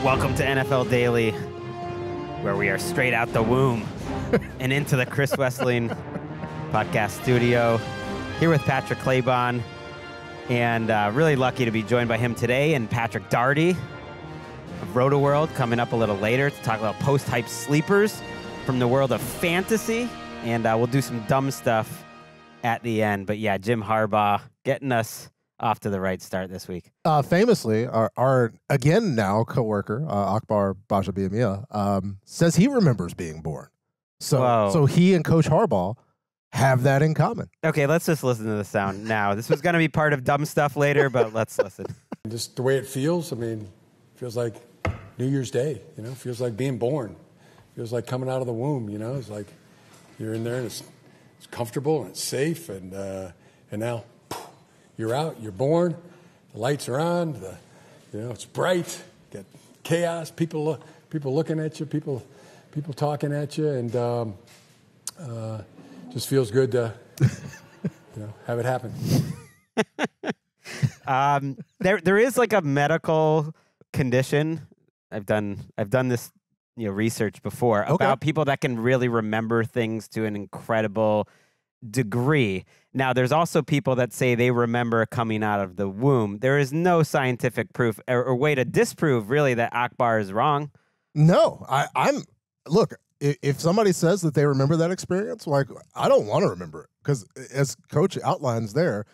Welcome to NFL Daily, where we are straight out the womb and into the Chris Wessling podcast studio. Here with Patrick Claybon, and really lucky to be joined by him today, and Patrick Daugherty of Roto-World coming up a little later to talk about post-hype sleepers from the world of fantasy, and we'll do some dumb stuff at the end. But yeah, Jim Harbaugh getting us off to the right start this week. Famously, our again now coworker, Akbar Bajabiamia, says he remembers being born. So he and Coach Harbaugh have that in common. Okay, let's just listen to the sound now. This was going to be part of dumb stuff later, but let's listen. Just the way it feels, feels like New Year's Day, feels like being born. Feels like coming out of the womb, It's like you're in there and it's comfortable and it's safe, and now you're out, you're born, the lights are on, it's bright, got chaos, people looking at you, people talking at you, and just feels good to have it happen. There is like a medical condition. I've done this research before about people that can really remember things to an incredible degree. Now, there's also people that say they remember coming out of the womb. There is no scientific proof or way to disprove really that Akbar is wrong. No, look, if somebody says that they remember that experience, like, I don't want to remember it, because as Coach outlines there,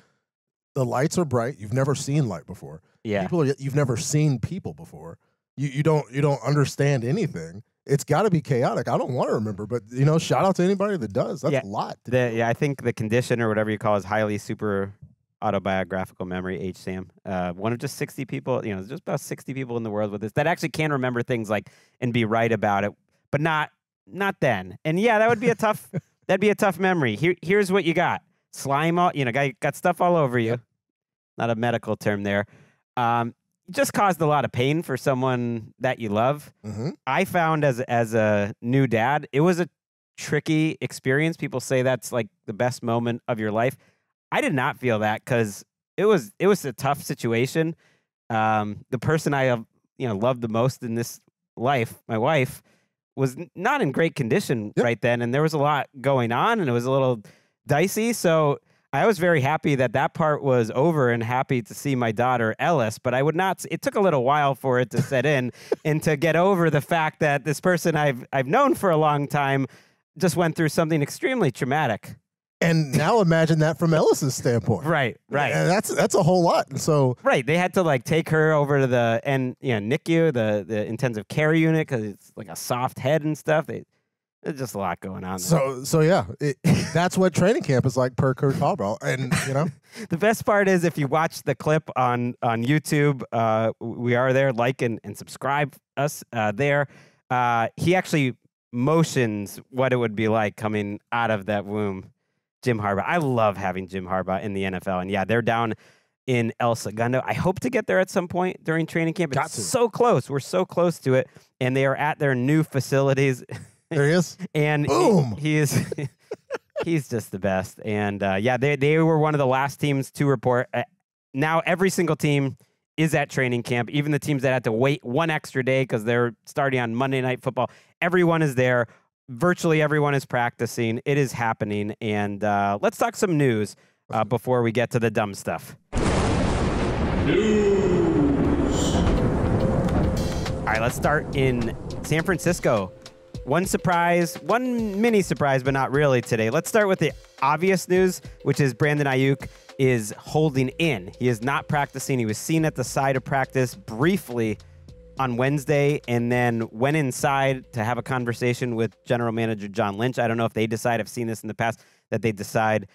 the lights are bright. You've never seen light before. Yeah. You've never seen people before. You don't understand anything. It's got to be chaotic. I don't want to remember, but shout out to anybody that does. That's a lot. I think the condition, or whatever you call it, is highly super autobiographical memory, HSAM. One of just 60 people, there's just about 60 people in the world with this that actually can remember things and be right about it, but not then. And yeah, that would be that'd be a tough memory. Here's what you got. Slime got stuff all over you. Yep. Not a medical term there. Just caused a lot of pain for someone that you love. Mm-hmm. I found as a new dad, it was a tricky experience. People say that's like the best moment of your life. I did not feel that, because it was a tough situation. The person I loved the most in this life, my wife, was not in great condition right then, and there was a lot going on, and it was a little dicey. So I was very happy that part was over, and happy to see my daughter Ellis, but I would not. It took a little while for it to set in and to get over the fact that this person I've known for a long time just went through something extremely traumatic. And now imagine that from Ellis's standpoint. Right. And that's a whole lot. And so they had to take her over to the NICU, the intensive care unit, because it's like a soft head and stuff. There's just a lot going on there. So yeah, that's what training camp is like per Coach Harbaugh. And, The best part is, if you watch the clip on YouTube, we are there, like and subscribe us there. He actually motions what it would be like coming out of that womb, Jim Harbaugh. I love having Jim Harbaugh in the NFL. And yeah, they're down in El Segundo. I hope to get there at some point during training camp. It's so close. We're so close to it. And they are at their new facilities. There he is. And boom. He's just the best. And they were one of the last teams to report. Now every single team is at training camp, even the teams that had to wait one extra day because they're starting on Monday Night Football. Everyone is there. Virtually everyone is practicing. It is happening. And let's talk some news before we get to the dumb stuff. News. All right, let's start in San Francisco. One surprise, one mini surprise, but not really today. Let's start with the obvious news, which is Bradon Aiyuk is holding in. He is not practicing. He was seen at the side of practice briefly on Wednesday, and then went inside to have a conversation with general manager John Lynch. I don't know if they decide, I've seen this in the past, that they decide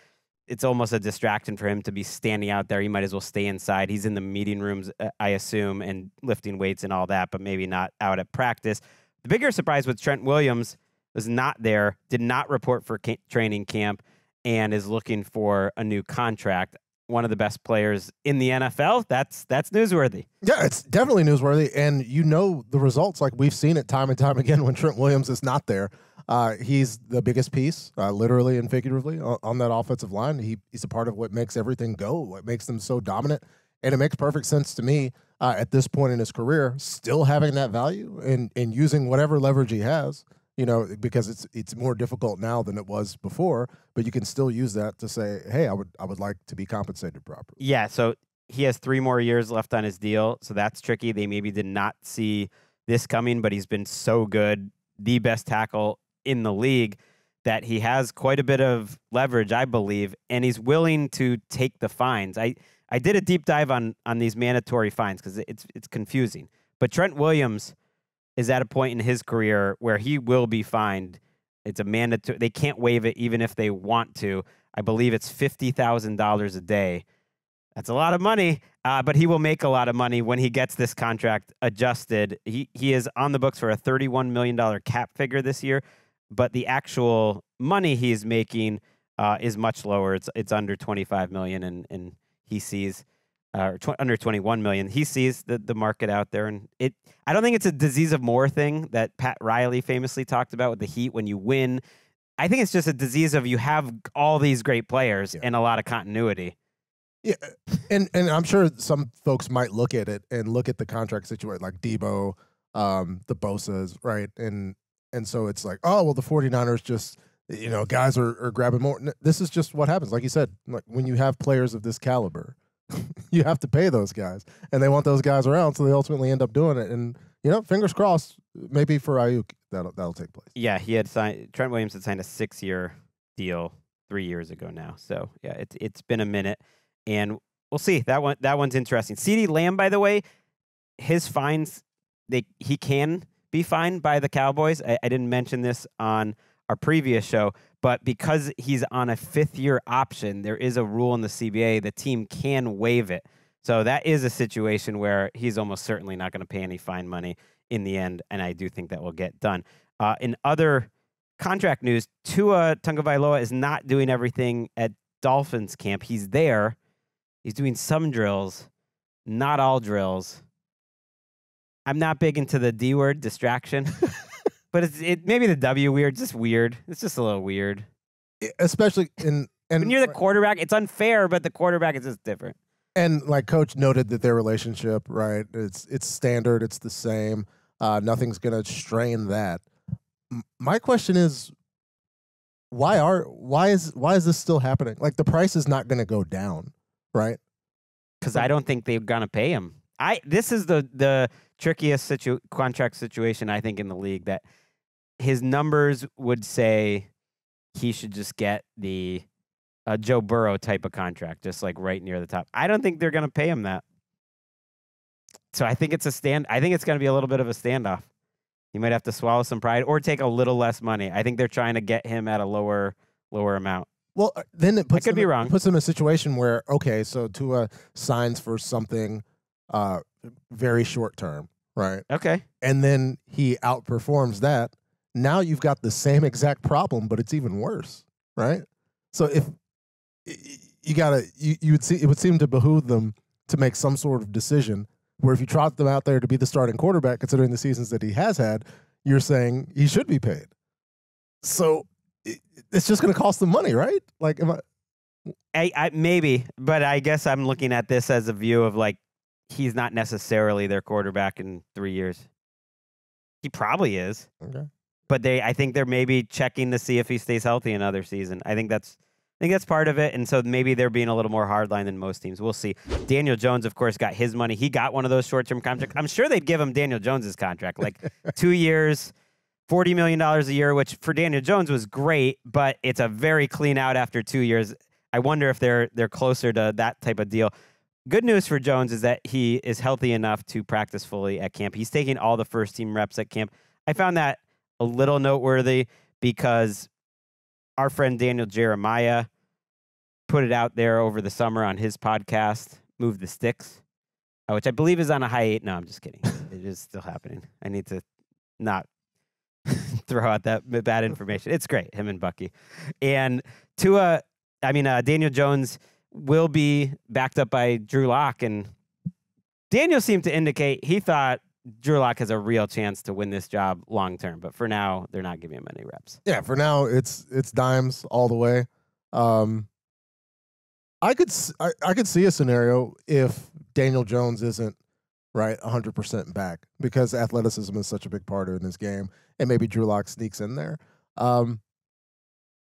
it's almost a distraction for him to be standing out there. He might as well stay inside. He's in the meeting rooms, I assume, and lifting weights and all that, but maybe not out at practice. The bigger surprise with Trent Williams was not there, did not report for training camp, and is looking for a new contract. One of the best players in the NFL. That's newsworthy. Yeah, it's definitely newsworthy. And the results, like we've seen it time and time again when Trent Williams is not there. He's the biggest piece, literally and figuratively, on that offensive line. He's a part of what makes everything go, what makes them so dominant. And it makes perfect sense to me at this point in his career, still having that value and using whatever leverage he has, because it's more difficult now than it was before, but you can still use that to say, hey, I would like to be compensated properly. Yeah, so he has 3 more years left on his deal, so that's tricky. They maybe did not see this coming, but he's been so good, the best tackle in the league, that he has quite a bit of leverage, I believe, and he's willing to take the fines. I did a deep dive on these mandatory fines because it's confusing. But Trent Williams is at a point in his career where he will be fined. It's a mandatory. They can't waive it even if they want to. I believe it's $50,000 a day. That's a lot of money, but he will make a lot of money when he gets this contract adjusted. He is on the books for a $31 million cap figure this year, but the actual money he's making is much lower. It's under $25 million, and he sees under $21 million. He sees the market out there, and I don't think it's a disease of more thing that Pat Riley famously talked about with the Heat when you win. I think it's just a disease of you have all these great players and a lot of continuity. Yeah, and I'm sure some folks might look at it and look at the contract situation like Debo, the Bosas, right? And so it's like, oh, well, the 49ers just, guys are grabbing more. This is just what happens. Like you said, like when you have players of this caliber, you have to pay those guys, and they want those guys around, so they ultimately end up doing it. And fingers crossed, maybe for Aiyuk that'll take place. Yeah, Trent Williams had signed a 6-year deal 3 years ago now. So yeah, it's been a minute, and we'll see. That one's interesting. CeeDee Lamb, by the way, his fines, he can be fined by the Cowboys. I didn't mention this on our previous show, but because he's on a 5th-year option, there is a rule in the CBA. The team can waive it. So that is a situation where he's almost certainly not going to pay any fine money in the end, and I do think that will get done. In other contract news, Tua Tagovailoa is not doing everything at Dolphins camp. He's there. He's doing some drills, not all drills. I'm not big into the D word, distraction, but it's maybe the W weird, just weird. It's just a little weird. Especially when you're the quarterback, it's unfair, but the quarterback is just different. And like Coach noted that their relationship, right? It's standard. It's the same. Nothing's gonna strain that. My question is, why is this still happening? Like the price is not gonna go down, right? Because I don't think they're gonna pay him. This is the trickiest contract situation I think in the league, that his numbers would say he should just get the Joe Burrow type of contract, just like right near the top. I don't think they're going to pay him that. So I think it's I think it's going to be a little bit of a standoff. He might have to swallow some pride or take a little less money. I think they're trying to get him at a lower amount. Well, then it puts I could be wrong. Puts him in a situation where, okay, so Tua signs for something very short term, right? Okay. And then he outperforms that. Now you've got the same exact problem, but it's even worse, right? So if you would see, it would seem to behoove them to make some sort of decision where if you trot them out there to be the starting quarterback, considering the seasons that he has had, you're saying he should be paid. So it's just going to cost them money, right? Like, I maybe, but I guess I'm looking at this as a view of like, he's not necessarily their quarterback in 3 years. He probably is. Okay. But I think they're maybe checking to see if he stays healthy another season. I think that's part of it, and so maybe they're being a little more hardline than most teams. We'll see. Daniel Jones, of course, got his money. He got one of those short-term contracts. I'm sure they'd give him Daniel Jones's contract, like 2 years, $40 million a year, which for Daniel Jones was great, but it's a very clean out after 2 years. I wonder if they're closer to that type of deal. Good news for Jones is that he is healthy enough to practice fully at camp. He's taking all the first-team reps at camp. I found that a little noteworthy because our friend Daniel Jeremiah put it out there over the summer on his podcast, Move the Sticks, which I believe is on a hiatus. No, I'm just kidding. It is still happening. I need to not throw out that bad information. It's great, him and Bucky. And Daniel Jones will be backed up by Drew Lock, and Daniel seemed to indicate he thought Drew Lock has a real chance to win this job long term, but for now, they're not giving him any reps. Yeah, for now, it's dimes all the way. I could see a scenario if Daniel Jones isn't right, 100% back because athleticism is such a big part in his game, and maybe Drew Lock sneaks in there.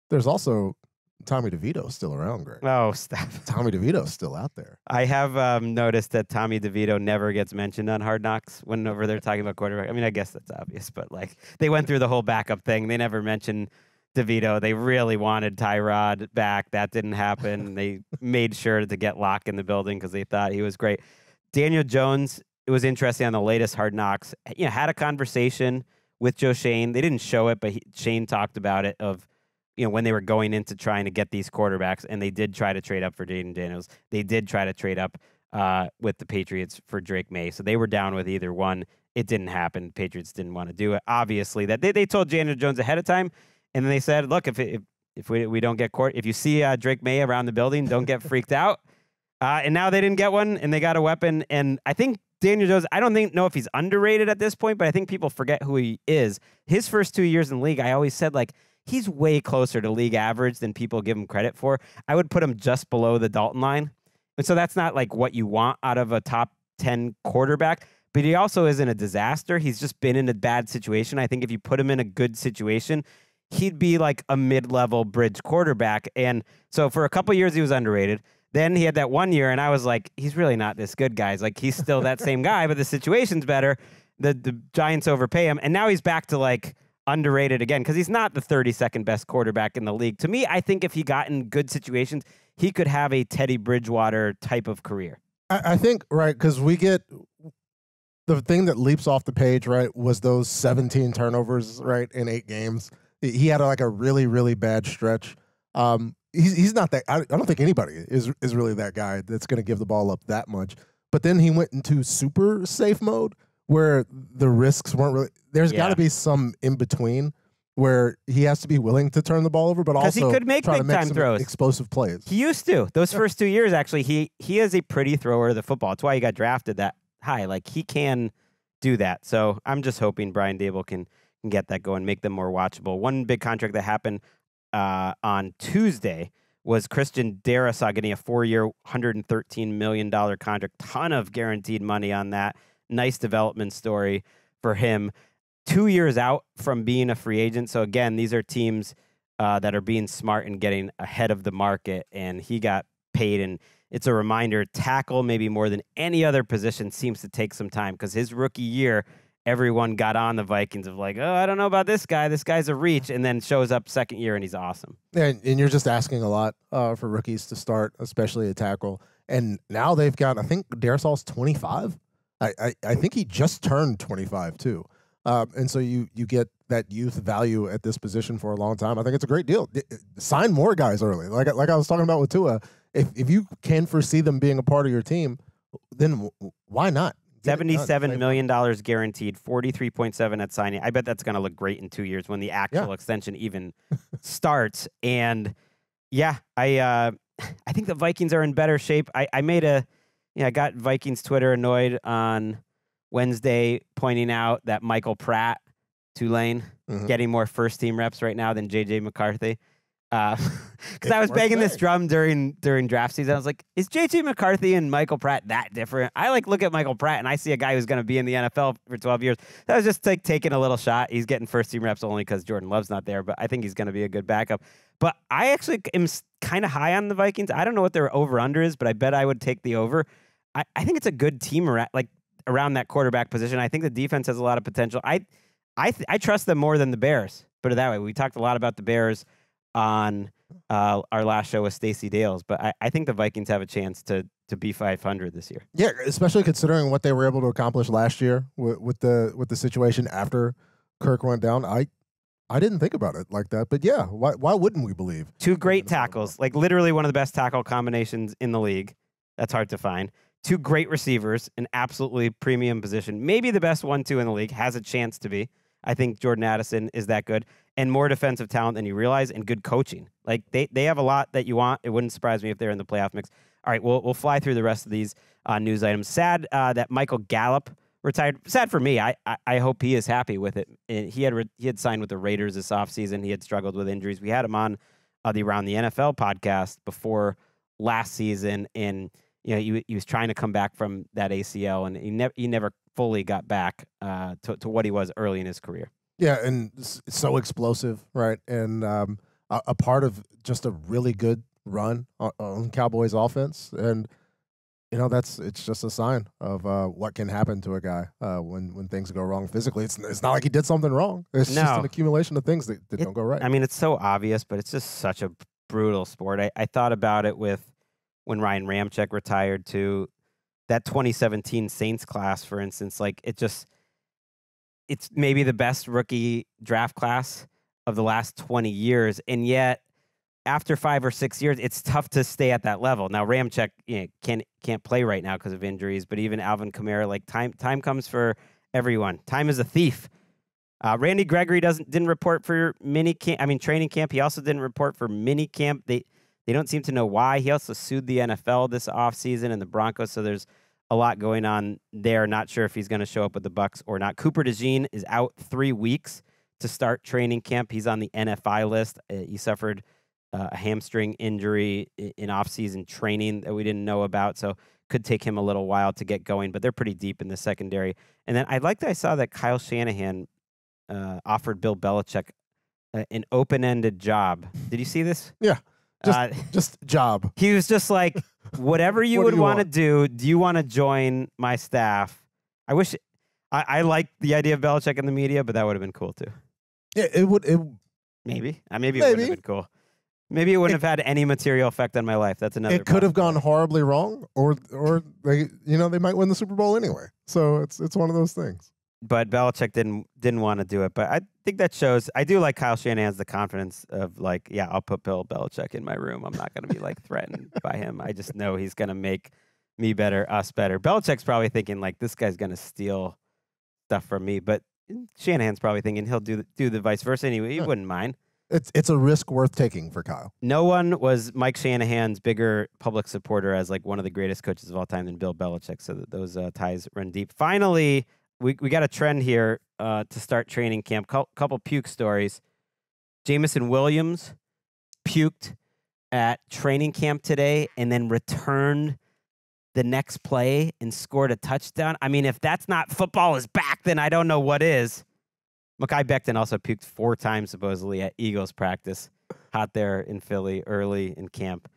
There's also Tommy DeVito's still around, Greg. Oh, stop. Tommy DeVito's still out there. I have noticed that Tommy DeVito never gets mentioned on Hard Knocks whenever they're talking about quarterback. I mean, I guess that's obvious, but like they went through the whole backup thing. They never mentioned DeVito. They really wanted Tyrod back. That didn't happen. They made sure to get Locke in the building because they thought he was great. Daniel Jones, it was interesting on the latest Hard Knocks, had a conversation with Joe Shane. They didn't show it, but Shane talked about it of, when they were going into trying to get these quarterbacks, and they did try to trade up for Jaden Daniels. They did try to trade up with the Patriots for Drake May. So they were down with either one. It didn't happen. Patriots didn't want to do it. Obviously, that they told Daniel Jones ahead of time, and then they said, look, if we don't get if you see Drake May around the building, don't get freaked out. And now they didn't get one, and they got a weapon. And I think Daniel Jones, I don't know if he's underrated at this point, but I think people forget who he is. His first 2 years in the league, I always said, like, he's way closer to league average than people give him credit for. I would put him just below the Dalton line. And so that's not like what you want out of a top 10 quarterback, but he also isn't a disaster. He's just been in a bad situation. I think if you put him in a good situation, he'd be like a mid-level bridge quarterback. And so for a couple years, he was underrated. Then he had that 1 year, and I was like, he's really not this good, guys. Like, he's still that same guy, but the situation's better. The Giants overpay him, and now he's back to like underrated again because he's not the 32nd best quarterback in the league. To me, I think if he got in good situations, he could have a Teddy Bridgewater type of career. I think, right, because we get the thing that leaps off the page, right, was those 17 turnovers, right, in 8 games. He had like a really, really bad stretch. He's not that. I don't think anybody is really that guy that's going to give the ball up that much. But then he went into super safe mode where the risks weren't really. There's got to be some in between where he has to be willing to turn the ball over, but also he could make try to make big-time some throws. Explosive plays. He used to. Those first 2 years, actually, he is a pretty thrower of the football. That's why he got drafted that high. Like, he can do that. So I'm just hoping Brian Dable can get that going, make them more watchable. One big contract that happened on Tuesday was Christian Darrisaw getting a 4-year, $113 million contract. Ton of guaranteed money on that. Nice development story for him. 2 years out from being a free agent. So again, these are teams that are being smart and getting ahead of the market, and he got paid. And it's a reminder, tackle maybe more than any other position seems to take some time because his rookie year, everyone got on the Vikings of like, oh, I don't know about this guy. This guy's a reach, and then shows up second year and he's awesome. And you're just asking a lot for rookies to start, especially a tackle. And now they've got, I think Darrisaw's 25. I think he just turned 25 too. And so you get that youth value at this position for a long time. I think it's a great deal. Sign more guys early. Like I was talking about with Tua, if you can foresee them being a part of your team, then why not? $77 million guaranteed, 43.7 at signing. I bet that's going to look great in 2 years when the actual extension even starts. And yeah, I think the Vikings are in better shape. I got Vikings Twitter annoyed on Wednesday, pointing out that Michael Pratt, Tulane, getting more first-team reps right now than J.J. McCarthy. Because I was banging this drum during draft season. I was like, is J.J. McCarthy and Michael Pratt that different? I look at Michael Pratt, and I see a guy who's going to be in the NFL for 12 years. That was just taking a little shot. He's getting first-team reps only because Jordan Love's not there, but I think he's going to be a good backup. But I actually am kind of high on the Vikings. I don't know what their over-under is, but I bet I would take the over. I think it's a good team around that quarterback position. I think the defense has a lot of potential. I trust them more than the Bears. Put it that way. We talked a lot about the Bears on our last show with Stacey Dales, but I think the Vikings have a chance to be 500 this year. Yeah, especially considering what they were able to accomplish last year with the situation after Kirk went down. I didn't think about it like that, but yeah, why wouldn't we believe? 2 great tackles, like literally one of the best tackle combinations in the league. That's hard to find. 2 great receivers, an absolutely premium position. Maybe the best 1-2 in the league, has a chance to be. I think Jordan Addison is that good. And more defensive talent than you realize, and good coaching. Like, they have a lot that you want. It wouldn't surprise me if they're in the playoff mix. All right, we'll fly through the rest of these news items. Sad that Michael Gallup retired. Sad for me. I hope he is happy with it. He had signed with the Raiders this offseason. He had struggled with injuries. We had him on the Around the NFL podcast before last season, and you know, he was trying to come back from that ACL, and he never fully got back to what he was early in his career. Yeah, and so explosive, right? And a part of just a really good run on Cowboys offense. And, you know, it's just a sign of what can happen to a guy when things go wrong physically. It's not like he did something wrong. It's just an accumulation of things that don't go right. I mean, it's so obvious, but it's just such a brutal sport. I thought about it with when Ryan Ramczyk retired too. That 2017 Saints class, for instance, like it's maybe the best rookie draft class of the last 20 years. And yet after 5 or 6 years, it's tough to stay at that level. Now Ramczyk can't play right now because of injuries, but even Alvin Kamara, like time comes for everyone. Time is a thief. Randy Gregory didn't report for training camp. He also didn't report for mini camp. They don't seem to know why. He also sued the NFL this offseason and the Broncos, so there's a lot going on there. Not sure if he's going to show up with the Bucs or not. Cooper DeJean is out 3 weeks to start training camp. He's on the NFI list. He suffered a hamstring injury in offseason training that we didn't know about, so could take him a little while to get going, but they're pretty deep in the secondary. And then I saw that Kyle Shanahan offered Bill Belichick an open-ended job. Did you see this? Yeah. Just job. He was just like, whatever you would want to do you want to join my staff? I wish I liked the idea of Belichick in the media, but that would have been cool too. Yeah, it would. Maybe it wouldn't have been cool. Maybe it wouldn't have had any material effect on my life. That's another. It could have gone horribly wrong, or they might win the Super Bowl anyway. So it's one of those things. But Belichick didn't want to do it. But I think that shows. I do like Kyle Shanahan's the confidence of like, yeah, I'll put Bill Belichick in my room. I'm not going to be like threatened by him. I just know he's going to make me better, us better. Belichick's probably thinking like, this guy's going to steal stuff from me. But Shanahan's probably thinking he'll do the vice versa anyway. He wouldn't mind. It's a risk worth taking for Kyle. No one was Mike Shanahan's bigger public supporter as like one of the greatest coaches of all time than Bill Belichick. So those ties run deep. Finally, we got a trend here to start training camp. Couple puke stories. Jameson Williams puked at training camp today and then returned the next play and scored a touchdown. I mean, if that's not football is back, then I don't know what is. Mekhi Becton also puked 4 times supposedly at Eagles practice. Hot there in Philly early in camp.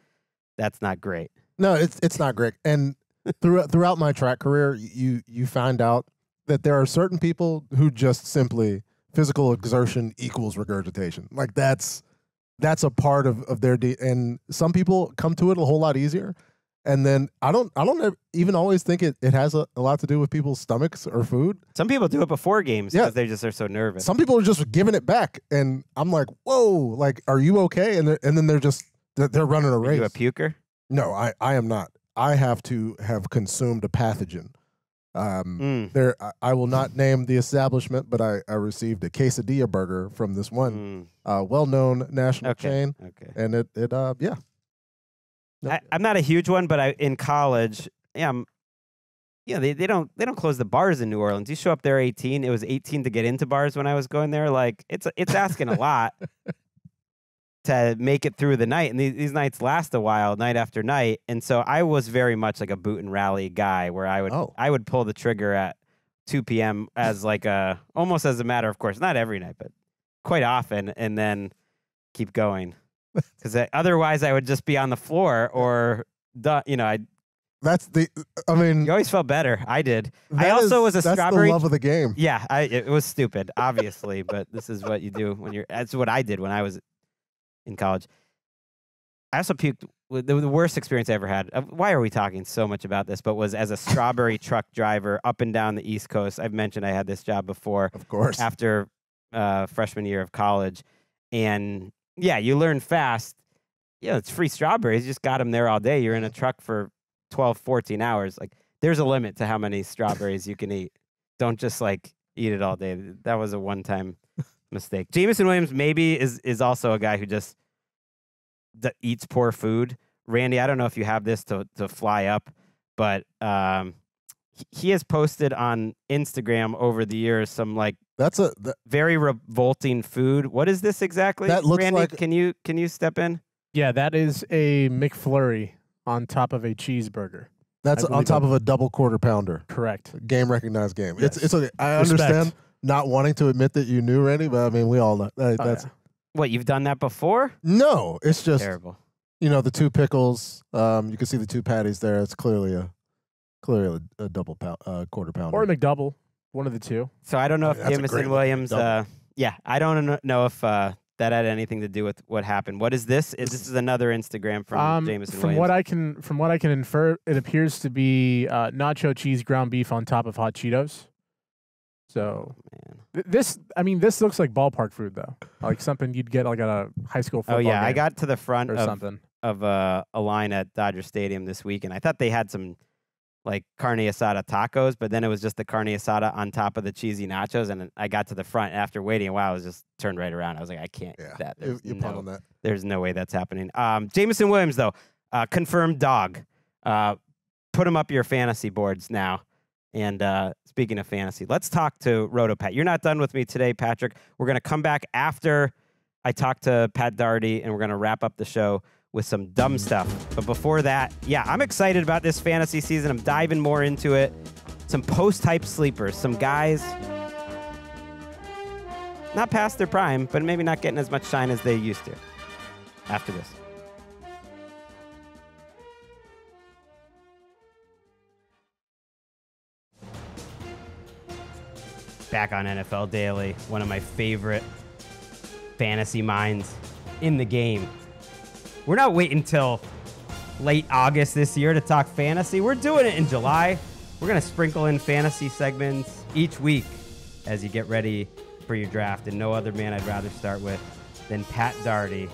That's not great. No, it's not great. And throughout my track career, you find out that there are certain people who just simply physical exertion equals regurgitation. Like that's a part of their and some people come to it a whole lot easier. And then I don't even always think it has a lot to do with people's stomachs or food. Some people do it before games because they just are so nervous. Some people are just giving it back, and I'm like, whoa, like, are you okay? And then th're running a race. Are you a puker? No, I am not. I have to have consumed a pathogen. I will not name the establishment, but I received a quesadilla burger from this one well-known national chain. Okay. And it yeah. I'm not a huge one, but in college, they don't close the bars in New Orleans. You show up there 18. It was 18 to get into bars when I was going there. Like it's asking a lot to make it through the night, and these nights last a while, night after night. And so I was very much like a boot and rally guy, where I would pull the trigger at 2 p.m. as like almost as a matter of course, not every night, but quite often, and then keep going. Because otherwise, I would just be on the floor, or you always felt better. I did. I also was a strawberry. That's the love of the game. Yeah, it was stupid, obviously, but this is what you do when you're. That's what I did when I was in college. I also puked. The worst experience I ever had. Why are we talking so much about this? But was as a strawberry truck driver up and down the East Coast. I've mentioned I had this job before. Of course. After freshman year of college, and yeah, you learn fast. Yeah, it's free strawberries. You just got them there all day. You're in a truck for 12, 14 hours. Like, there's a limit to how many strawberries you can eat. Don't just, like, eat it all day. That was a one-time mistake. Jameson Williams maybe is also a guy who just eats poor food. Randy, I don't know if you have this to fly up, but he has posted on Instagram over the years some, like, very revolting food. What is this exactly? That looks Randy, like. Can you step in? Yeah, that is a McFlurry on top of a cheeseburger. That's on top of a double quarter pounder. Correct. Game recognized game. Yes. It's okay. I Respect. understand not wanting to admit that you knew, Randy, but I mean, we all know. That's What, you've done that before? No, it's just Terrible. the 2 pickles. You can see the 2 patties there. It's clearly a double quarter pounder. Or a McDouble. One of the two. So I don't know if That's a Jameson great Williams. double. I don't know if that had anything to do with what happened. What is this? This is another Instagram from Jameson from Williams. From what I can infer, it appears to be nacho cheese ground beef on top of hot Cheetos. So this looks like ballpark food though, like something you'd get like at a high school football game I got to the front or something. of a line at Dodger Stadium this week, and I thought they had some like carne asada tacos, but then it was just the carne asada on top of the cheesy nachos, and I got to the front after waiting a while. I was just turned right around. I was like, I can't eat that. You punt on that. There's no way that's happening. Jameson Williams, though, confirmed dog. Put him up your fantasy boards now. And speaking of fantasy, let's talk to RotoPat. You're not done with me today, Patrick. We're going to come back after I talk to Pat Daugherty, and we're going to wrap up the show with some dumb stuff. But before that, I'm excited about this fantasy season. I'm diving more into it. Some post-hype sleepers, some guys not past their prime, but maybe not getting as much shine as they used to. After this. Back on NFL Daily, one of my favorite fantasy minds in the game. We're not waiting until late August this year to talk fantasy. We're doing it in July. We're going to sprinkle in fantasy segments each week as you get ready for your draft. And no other man I'd rather start with than Pat Daugherty,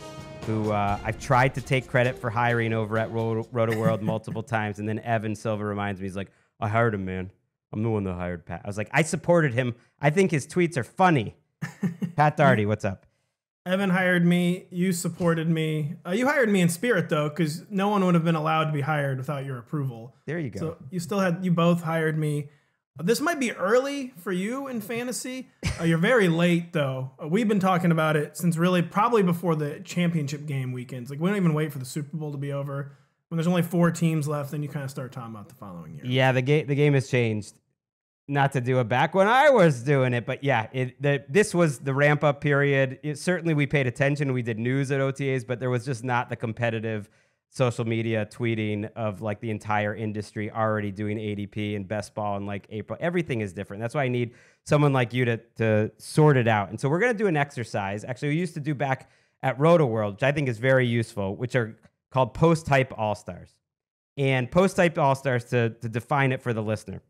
who I've tried to take credit for hiring over at Roto World multiple times. And then Evan Silva reminds me, he's like, I hired him, man. I'm the one that hired Pat. I was like, I supported him. I think his tweets are funny. Pat Daugherty, what's up? Evan hired me. You supported me. You hired me in spirit, though, because no one would have been allowed to be hired without your approval. There you go. So you both hired me. This might be early for you in fantasy. You're very late, though. We've been talking about it since probably before the championship game weekends. Like, we don't even wait for the Super Bowl to be over. When there's only 4 teams left, then you kind of start talking about the following year. Yeah, the game has changed. Not to do it back when I was doing it, but this was the ramp-up period. Certainly we paid attention. We did news at OTAs, but there was just not the competitive social media tweeting of like the entire industry already doing ADP and best ball in like April. Everything is different. That's why I need someone like you to sort it out. And so we're going to do an exercise. Actually, we used to do back at Roto World, which I think is very useful, which are called post-type all-stars. And post-type all-stars, to define it for the listener,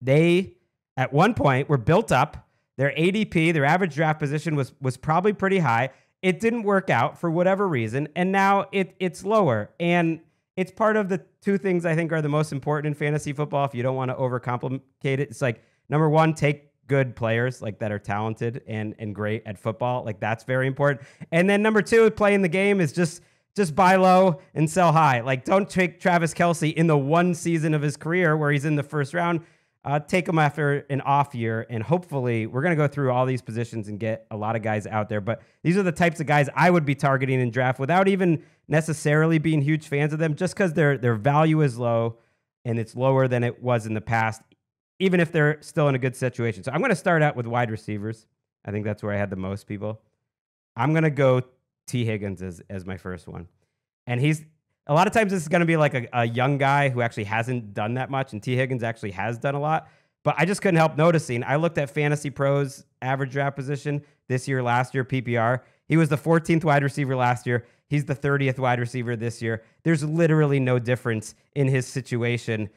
they, at one point, were built up. Their ADP, their average draft position was probably pretty high. It didn't work out for whatever reason, and now it's lower. And it's part of the 2 things I think are the most important in fantasy football if you don't want to overcomplicate it. It's like, number 1, take good players like that are talented and great at football. Like, that's very important. And then number 2, playing the game is just buy low and sell high. Like, don't take Travis Kelce in the one season of his career where he's in the first round. Take them after an off year, and hopefully we're going to go through all these positions and get a lot of guys out there. But these are the types of guys I would be targeting in draft without even necessarily being huge fans of them, just because their value is low and it's lower than it was in the past, even if they're still in a good situation. So I'm going to start out with wide receivers. I think that's where I had the most people. I'm going to go T. Higgins as my first one. And a lot of times this is going to be like a young guy who actually hasn't done that much, and T. Higgins actually has done a lot. But I just couldn't help noticing. I looked at Fantasy Pros average draft position this year, last year, PPR. He was the 14th wide receiver last year. He's the 30th wide receiver this year. There's literally no difference in his situation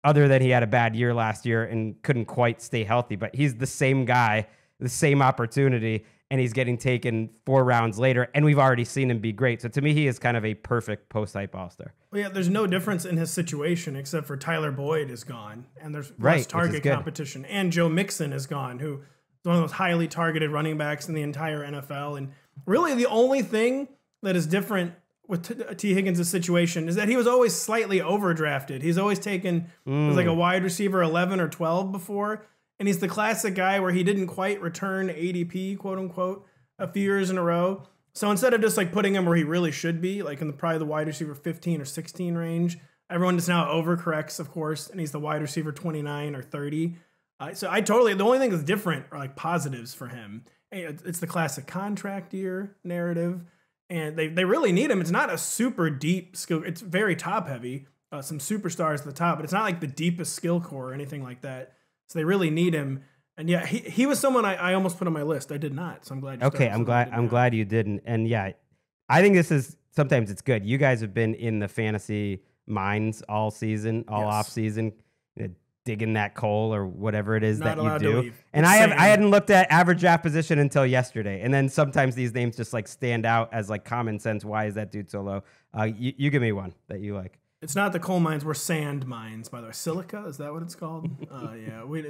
other than he had a bad year last year and couldn't quite stay healthy. But he's the same guy, the same opportunity, and he's getting taken 4 rounds later, and we've already seen him be great. So to me, he is kind of a perfect post-hype all-star. Well, yeah, there's no difference in his situation except for Tyler Boyd is gone, and there's less target competition. And Joe Mixon is gone, who is one of those highly targeted running backs in the entire NFL. And really the only thing that is different with T. Higgins' situation is that he was always slightly overdrafted. He's always taken as like a wide receiver 11 or 12 before. And he's the classic guy where he didn't quite return ADP, quote unquote, a few years in a row. So instead of just like putting him where he really should be, like in probably the wide receiver 15 or 16 range, everyone just now overcorrects, of course, and he's the wide receiver 29 or 30. So the only thing that's different are like positives for him. It's the classic contract year narrative, and they really need him. It's not a super deep skill. It's very top heavy, some superstars at the top, but it's not like the deepest skill core or anything like that. So they really need him. And yeah, he was someone I almost put on my list. I did not, so I'm glad. I'm glad you didn't. And yeah, I think this is sometimes it's good. You guys have been in the fantasy mines all season, off season, digging that coal or whatever it is that you do. And I hadn't looked at average draft position until yesterday. And then sometimes these names just like stand out as like common sense. Why is that dude so low? You give me one that you like. It's not the coal mines, we're sand mines, by the way. Silica, is that what it's called?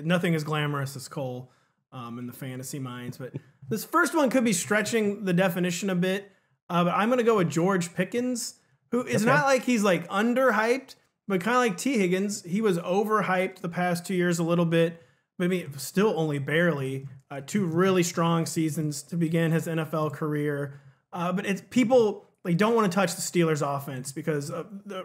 Nothing as glamorous as coal in the fantasy mines. But this first one could be stretching the definition a bit. But I'm going to go with George Pickens, who is not like he's like underhyped, but kind of like T. Higgins. He was overhyped the past 2 years a little bit, maybe still only barely. 2 really strong seasons to begin his NFL career. But it's people... They don't want to touch the Steelers' offense because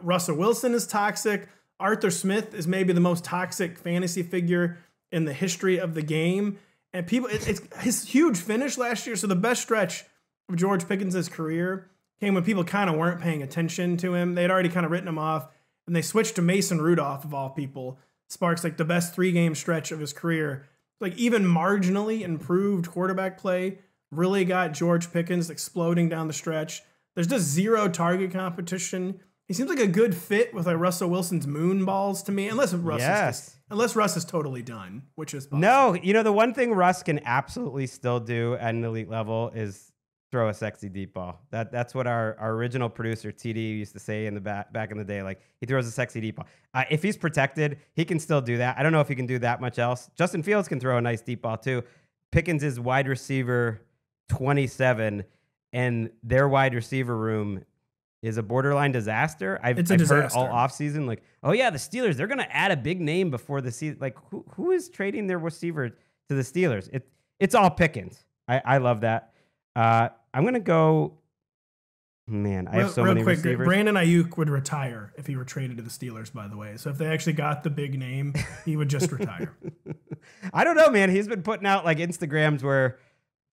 Russell Wilson is toxic. Arthur Smith is maybe the most toxic fantasy figure in the history of the game. And it's his huge finish last year. So the best stretch of George Pickens' career came when people kind of weren't paying attention to him. They had already kind of written him off, and they switched to Mason Rudolph, of all people. Sparks like the best 3-game stretch of his career. Like even marginally improved quarterback play really got George Pickens exploding down the stretch. There's just zero target competition. He seems like a good fit with like Russell Wilson's moon balls to me, unless Russ is totally done, which is possible. No. The one thing Russ can absolutely still do at an elite level is throw a sexy deep ball. That's what our original producer TD used to say in the back in the day. Like he throws a sexy deep ball. If he's protected, he can still do that. I don't know if he can do that much else. Justin Fields can throw a nice deep ball too. Pickens is wide receiver 27. And their wide receiver room is a borderline disaster. I've heard all offseason, like, oh, yeah, the Steelers, they're going to add a big name before the season. Like, who is trading their receiver to the Steelers? It's all Pickens. I love that. I'm going to go, man, I have so many receivers. Bradon Aiyuk would retire if he were traded to the Steelers, by the way. So if they actually got the big name, he would just retire. I don't know, man. He's been putting out, like, Instagrams where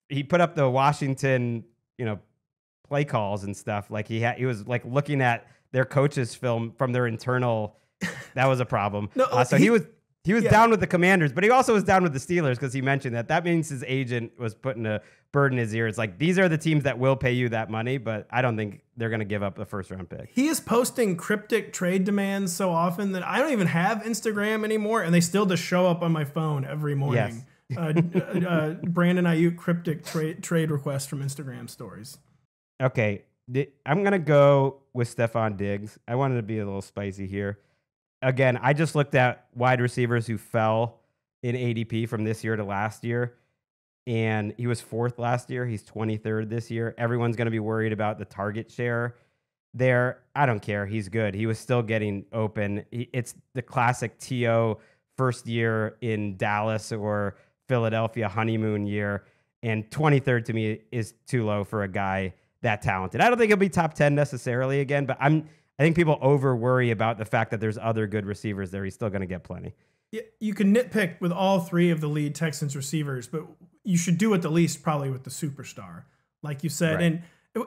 he put up the Washington play calls and stuff. Like he was like looking at their coaches' film from their internal. That was a problem. So he was down with the Commanders, but he also was down with the Steelers because he mentioned that. That means his agent was putting a bird in his ear. It's like, these are the teams that will pay you that money, but I don't think they're going to give up the first-round pick. He is posting cryptic trade demands so often that I don't even have Instagram anymore, and they still just show up on my phone every morning. Yes. Bradon Aiyuk cryptic trade request from Instagram stories. Okay, I'm going to go with Stephon Diggs. I wanted to be a little spicy here. Again, I just looked at wide receivers who fell in ADP from this year to last year, and he was 4th last year. He's 23rd this year. Everyone's going to be worried about the target share there. I don't care. He's good. He was still getting open. It's the classic TO first year in Dallas or Philadelphia honeymoon year, and 23rd to me is too low for a guy that talented. I don't think he'll be top 10 necessarily again, but I think people over worry about the fact that there's other good receivers there. He's still going to get plenty. Yeah, you can nitpick with all 3 of the lead Texans receivers, but you should do it the least probably with the superstar, like you said. Right.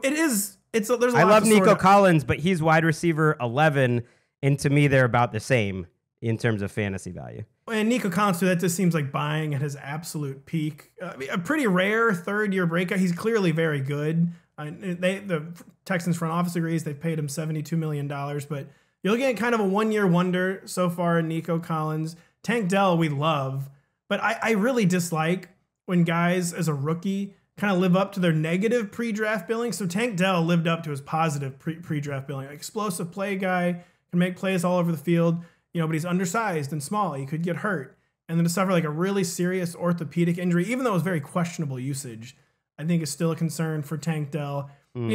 And there's a lot. I love Nico Collins, but he's wide receiver 11, and to me they're about the same in terms of fantasy value. And Nico Collins, that just seems like buying at his absolute peak. A pretty rare 3rd-year breakout. He's clearly very good. The Texans front office agrees. They've paid him $72 million, but you're looking at kind of a 1-year wonder so far in Nico Collins. Tank Dell, we love, but I really dislike when guys as a rookie kind of live up to their negative pre-draft billing. So Tank Dell lived up to his positive pre-draft billing. Explosive play guy, can make plays all over the field. But he's undersized and small. He could get hurt. And then to suffer like a really serious orthopedic injury, even though it was very questionable usage, I think is still a concern for Tank Dell.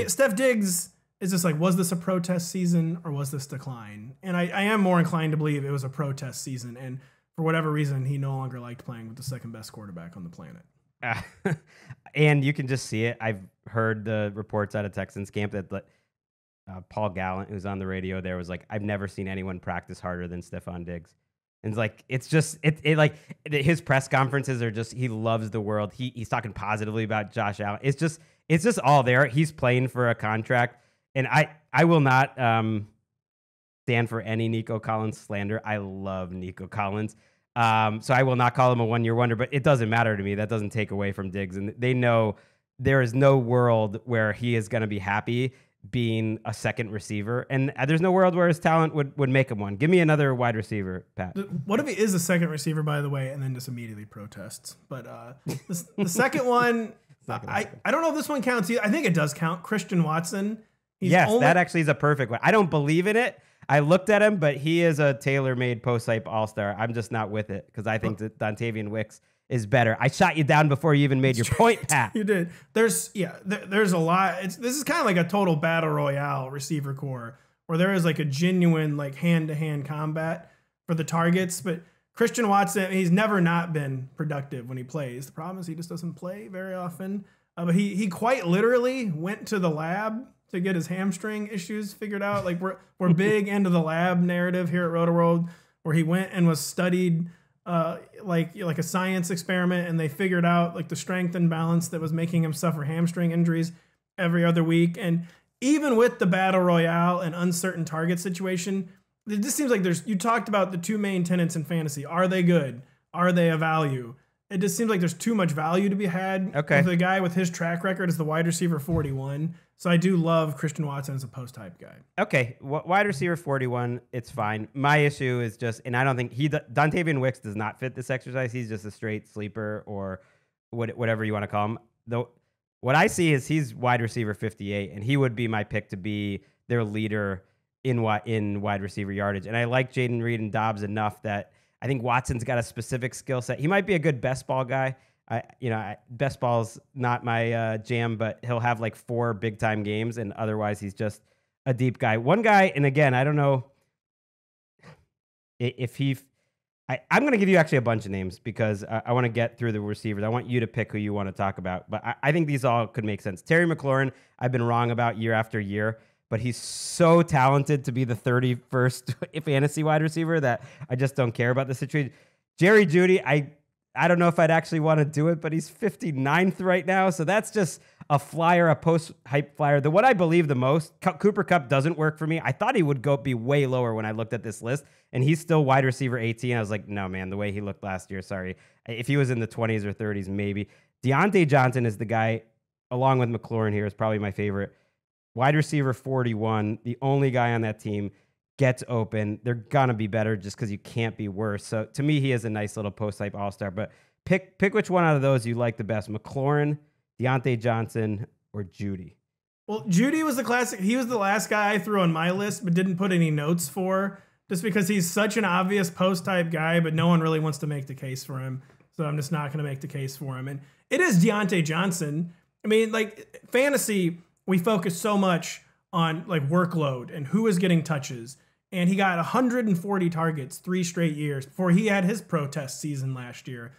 Steph Diggs is just like, was this a protest season or was this decline? And I am more inclined to believe it was a protest season. And for whatever reason, he no longer liked playing with the second best quarterback on the planet. And you can just see it. I've heard the reports out of Texans camp that Paul Gallant, who's on the radio there, was like, I've never seen anyone practice harder than Stephon Diggs. And it's like, it's just, his press conferences are just, he loves the world. He's talking positively about Josh Allen. It's just all there. He's playing for a contract. And I will not stand for any Nico Collins slander. I love Nico Collins. So I will not call him a one-year wonder, but it doesn't matter to me. That doesn't take away from Diggs. And they know there is no world where he is going to be happy being a second receiver. And there's no world where his talent would make him one. Give me another wide receiver, Pat. What if he is a second receiver, by the way, and then just immediately protests? But the second one, I don't know if this one counts either. I think it does count. Christian Watson. That actually is a perfect one. I don't believe in it. I looked at him, but he is a tailor-made post-hype all-star. I'm just not with it because I think that Dontavian Wicks is better. I shot you down before you even made your point, Pat. You did. There's a lot. This is kind of like a total battle royale receiver core where there is like a genuine like hand-to-hand combat for the targets. But Christian Watson, he's never not been productive when he plays. The problem is he just doesn't play very often. But he quite literally went to the lab to get his hamstring issues figured out. Like we're big into the lab narrative here at Roto-World, where he went and was studied like a science experiment, and they figured out like the strength and balance that was making him suffer hamstring injuries every other week. And even with the battle royale and uncertain target situation, it just seems like you talked about the two main tenets in fantasy. Are they good? Are they a value? It just seems like there's too much value to be had with a guy with his track record as the wide receiver 41. So I do love Christian Watson as a post-type guy. Okay, wide receiver 41, it's fine. My issue is just, and I don't think Dontavian Wicks does not fit this exercise. He's just a straight sleeper or whatever you want to call him. Though, what I see is he's wide receiver 58, and he would be my pick to be their leader in wide receiver yardage. And I like Jaden Reed and Dobbs enough that I think Watson's got a specific skill set. He might be a good best ball guy. Best ball's not my jam, but he'll have like 4 big time games, and otherwise he's just a deep guy. One guy, and again, I don't know if I'm going to give you actually a bunch of names because I want to get through the receivers. I want you to pick who you want to talk about, but I think these all could make sense. Terry McLaurin, I've been wrong about year after year, but he's so talented to be the 31st fantasy wide receiver that I just don't care about the situation. Jerry Jeudy, I don't know if I'd actually want to do it, but he's 59th right now. So that's just a flyer, a post-hype flyer. The one I believe the most, Cooper Kupp doesn't work for me. I thought he would be way lower when I looked at this list, and he's still wide receiver 18. I was like, no, man, the way he looked last year, sorry. If he was in the 20s or 30s, maybe. Deontay Johnson is the guy, along with McLaurin here, is probably my favorite. Wide receiver 41, the only guy on that team, gets open. They're going to be better just because you can't be worse. So to me, he is a nice little post-type all-star. But pick which one out of those you like the best, McLaurin, Deontay Johnson, or Jeudy. Well, Jeudy was the classic. He was the last guy I threw on my list but didn't put any notes for just because he's such an obvious post-type guy, but no one really wants to make the case for him. So I'm just not going to make the case for him. And it is Deontay Johnson. I mean, like fantasy, we focus so much on like workload and who is getting touches. And he got 140 targets 3 straight years before he had his protest season last year.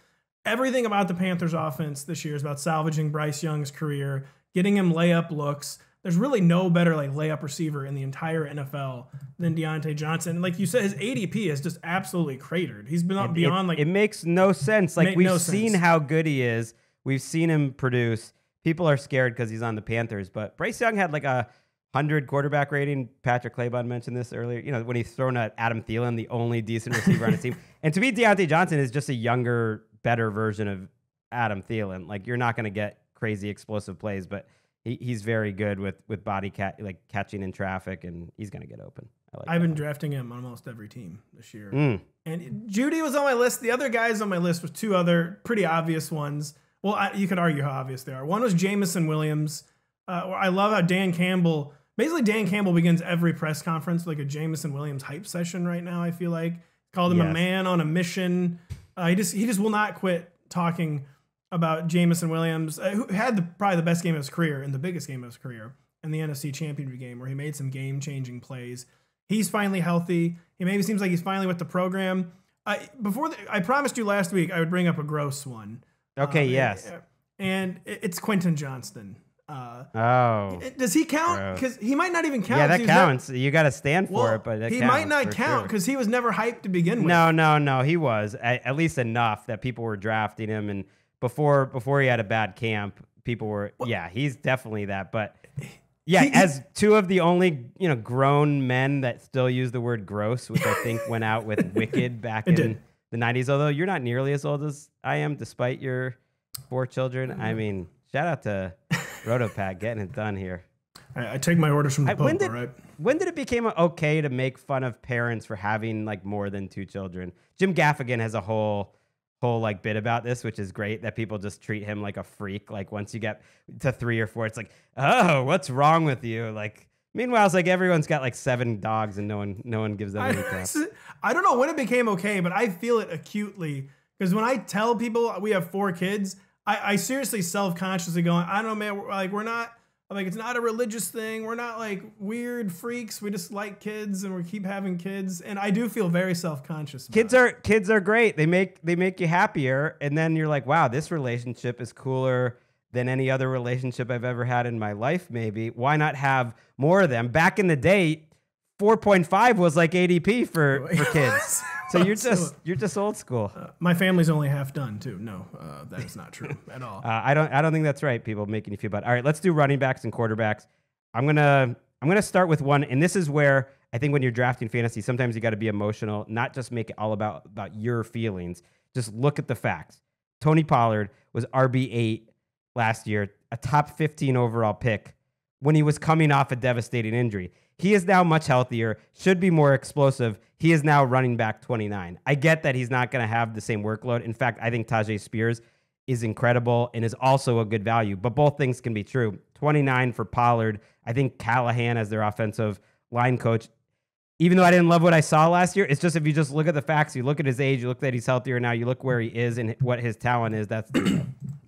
Everything about the Panthers offense this year is about salvaging Bryce Young's career, getting him layup looks. There's really no better like layup receiver in the entire NFL than Deontay Johnson. And like you said, his ADP is just absolutely cratered. He's been beyond like... It makes no sense. Like we've seen how good he is. We've seen him produce. People are scared because he's on the Panthers. But Bryce Young had like a 100 quarterback rating. Patrick Claybon mentioned this earlier. You know, when he's thrown at Adam Thielen, the only decent receiver on his team. And to me, Deontay Johnson is just a younger, better version of Adam Thielen. Like you're not going to get crazy explosive plays, but he's very good with body catching in traffic, and he's going to get open. I've been drafting him on almost every team this year. And Jeudy was on my list. The other guys on my list was 2 other pretty obvious ones. Well, you could argue how obvious they are. One was Jamison Williams. I love how Dan Campbell begins every press conference with like a Jamison Williams hype session right now, I feel like. Called him a man on a mission. He just will not quit talking about Jamison Williams, who had probably the best game of his career and the biggest game of his career in the NFC Championship game where he made some game-changing plays. He's finally healthy. He maybe seems like he's finally with the program. I promised you last week I would bring up a gross one. Okay, yes. and it's Quentin Johnston. Does he count? Because he might not even count. Yeah, that counts. You got to stand for it, but he might not count because he was never hyped to begin with. No. He was at least enough that people were drafting him, and before he had a bad camp, people were. Yeah, he's definitely that. But yeah, as two of the only grown men that still use the word gross, which I think went out with Wicked back in the 90s. Although you're not nearly as old as I am, despite your 4 children. I mean, shout out to Rotopat getting it done here. I take my orders from the Pope, right? When did it become okay to make fun of parents for having like more than 2 children? Jim Gaffigan has a whole like bit about this, which is great, that people just treat him like a freak. Like once you get to 3 or 4, it's like, oh, what's wrong with you? Like meanwhile, it's like everyone's got like 7 dogs and no one gives them any crap. I don't know when it became okay, but I feel it acutely because when I tell people we have 4 kids, I seriously self-consciously going, I don't know, man, we're not, like, it's not a religious thing. We're not like weird freaks. We just like kids and we keep having kids. And I do feel very self-conscious about Kids are great. They make you happier. And then you're like, wow, this relationship is cooler than any other relationship I've ever had in my life, maybe. Why not have more of them? Back in the day, 4.5 was like ADP for kids. So you're just old school. My family's only half done too. No, that is not true at all. I don't think that's right. People making you feel bad. All right, let's do running backs and quarterbacks. I'm gonna start with one, and this is where I think when you're drafting fantasy, sometimes you got to be emotional, not just make it all about your feelings. Just look at the facts. Tony Pollard was RB8 last year, a top 15 overall pick when he was coming off a devastating injury. He is now much healthier, should be more explosive. He is now running back 29. I get that he's not going to have the same workload. In fact, I think Tajay Spears is incredible and is also a good value, but both things can be true. 29 for Pollard. I think Callahan as their offensive line coach, even though I didn't love what I saw last year, it's just if you just look at the facts, you look at his age, you look that he's healthier now, you look where he is and what his talent is, that's the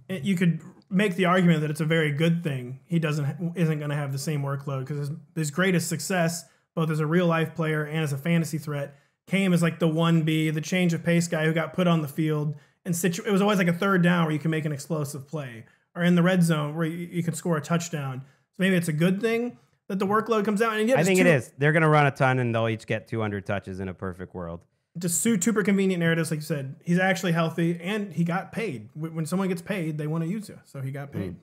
You could make the argument that it's a very good thing he isn't going to have the same workload because his greatest success, both as a real life player and as a fantasy threat, came as like the 1B, the change of pace guy who got put on the field. And it was always like a third down where you can make an explosive play, or in the red zone where you could score a touchdown. So maybe it's a good thing that the workload comes out. And I think it is. They're going to run a ton and they'll each get 200 touches in a perfect world. Just super convenient narratives, like you said. He's actually healthy, and he got paid. When someone gets paid, they want to use you, so he got paid.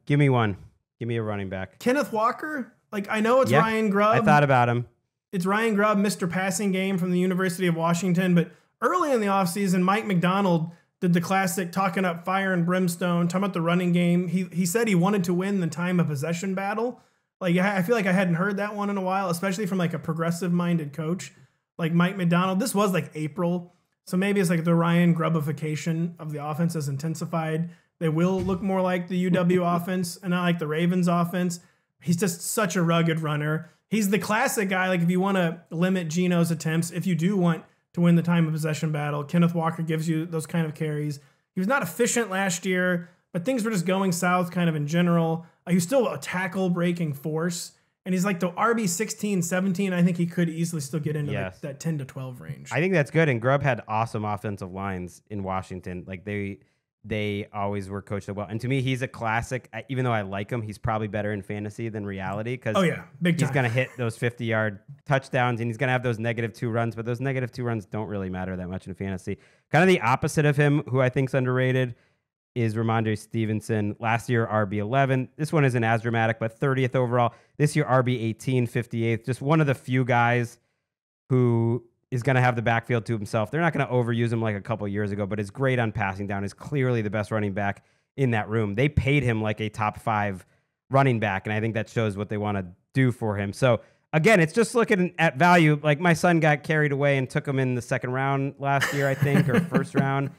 Give me one. Give me a running back. Kenneth Walker? Like, I know it's Ryan Grubb. I thought about him. It's Ryan Grubb, Mr. Passing Game from the University of Washington, but early in the offseason, Mike McDonald did the classic talking up fire and brimstone, talking about the running game. He said he wanted to win the time of possession battle. Like, I feel like I hadn't heard that one in a while, especially from like a progressive-minded coach like Mike McDonald. This was like April, so maybe it's like the Ryan Grubbification of the offense has intensified. They will look more like the UW offense and not like the Ravens offense. He's just such a rugged runner. He's the classic guy. Like if you want to limit Geno's attempts, if you do want to win the time of possession battle, Kenneth Walker gives you those kind of carries. He was not efficient last year, but things were just going south kind of in general. He was still a tackle breaking force. And he's like the RB 16, 17. I think he could easily still get into that 10 to 12 range. I think that's good. And Grubb had awesome offensive lines in Washington. Like they always were coached well. And to me, he's a classic. Even though I like him, he's probably better in fantasy than reality because big time. He's going to hit those 50-yard touchdowns and he's going to have those -2 runs. But those -2 runs don't really matter that much in fantasy. Kind of the opposite of him, who I think is underrated, is Ramondre Stevenson. Last year, RB11. This one isn't as dramatic, but 30th overall. This year, RB18, 58th. Just one of the few guys who is going to have the backfield to himself. They're not going to overuse him like a couple years ago, but is great on passing down, is clearly the best running back in that room. They paid him like a top 5 running back, and I think that shows what they want to do for him. So, again, it's just looking at value. Like my son got carried away and took him in the second round last year, I think, or first round.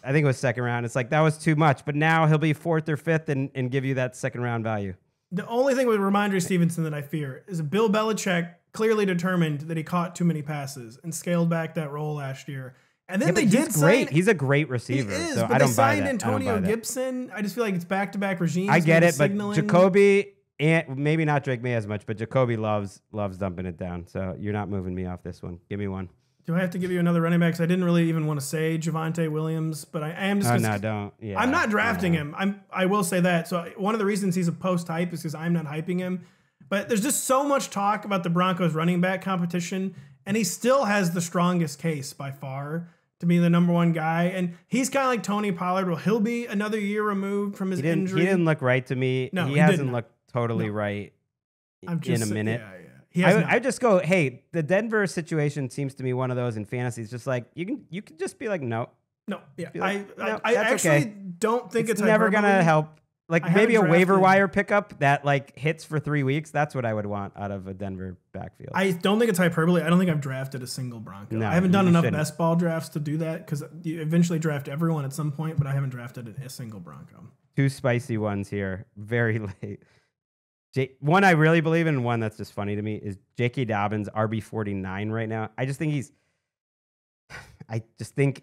I think it was second round. It's like that was too much, but now he'll be 4th or 5th and give you that second round value. The only thing with Ramondre Stevenson that I fear is Bill Belichick clearly determined that he caught too many passes and scaled back that role last year. And then they did great. He's a great receiver. He is, so but I don't they signed buy that. Antonio Gibson. I just feel like it's back-to-back regimes. I get it, but Jacoby, and maybe not Drake May as much, but Jacoby loves dumping it down. So you're not moving me off this one. Give me one. Do I have to give you another running back? Because I didn't really even want to say Javonte Williams, but I am just. Oh, no, don't. Yeah, I'm not drafting him. I will say that. So one of the reasons he's a post hype is because I'm not hyping him. But there's just so much talk about the Broncos running back competition, and he still has the strongest case by far to be the number one guy. And he's kind of like Tony Pollard. Well, he'll be another year removed from his injury. He didn't look right to me. No, he hasn't looked totally right in a minute. I just go, hey, the Denver situation seems to me one of those in fantasy. It's just like you can just be like, no. I actually don't think it's never gonna help. Like maybe a waiver drafted. wire pickup that like hits for 3 weeks. That's what I would want out of a Denver backfield. I don't think it's hyperbole. I don't think I've drafted a single Bronco. No, I haven't done enough shouldn't. best ball drafts to do that because you eventually draft everyone at some point, but I haven't drafted a single Bronco. 2 spicy ones here, very late. One I really believe in, and one that's just funny to me is J.K. Dobbins, RB49 right now. I just think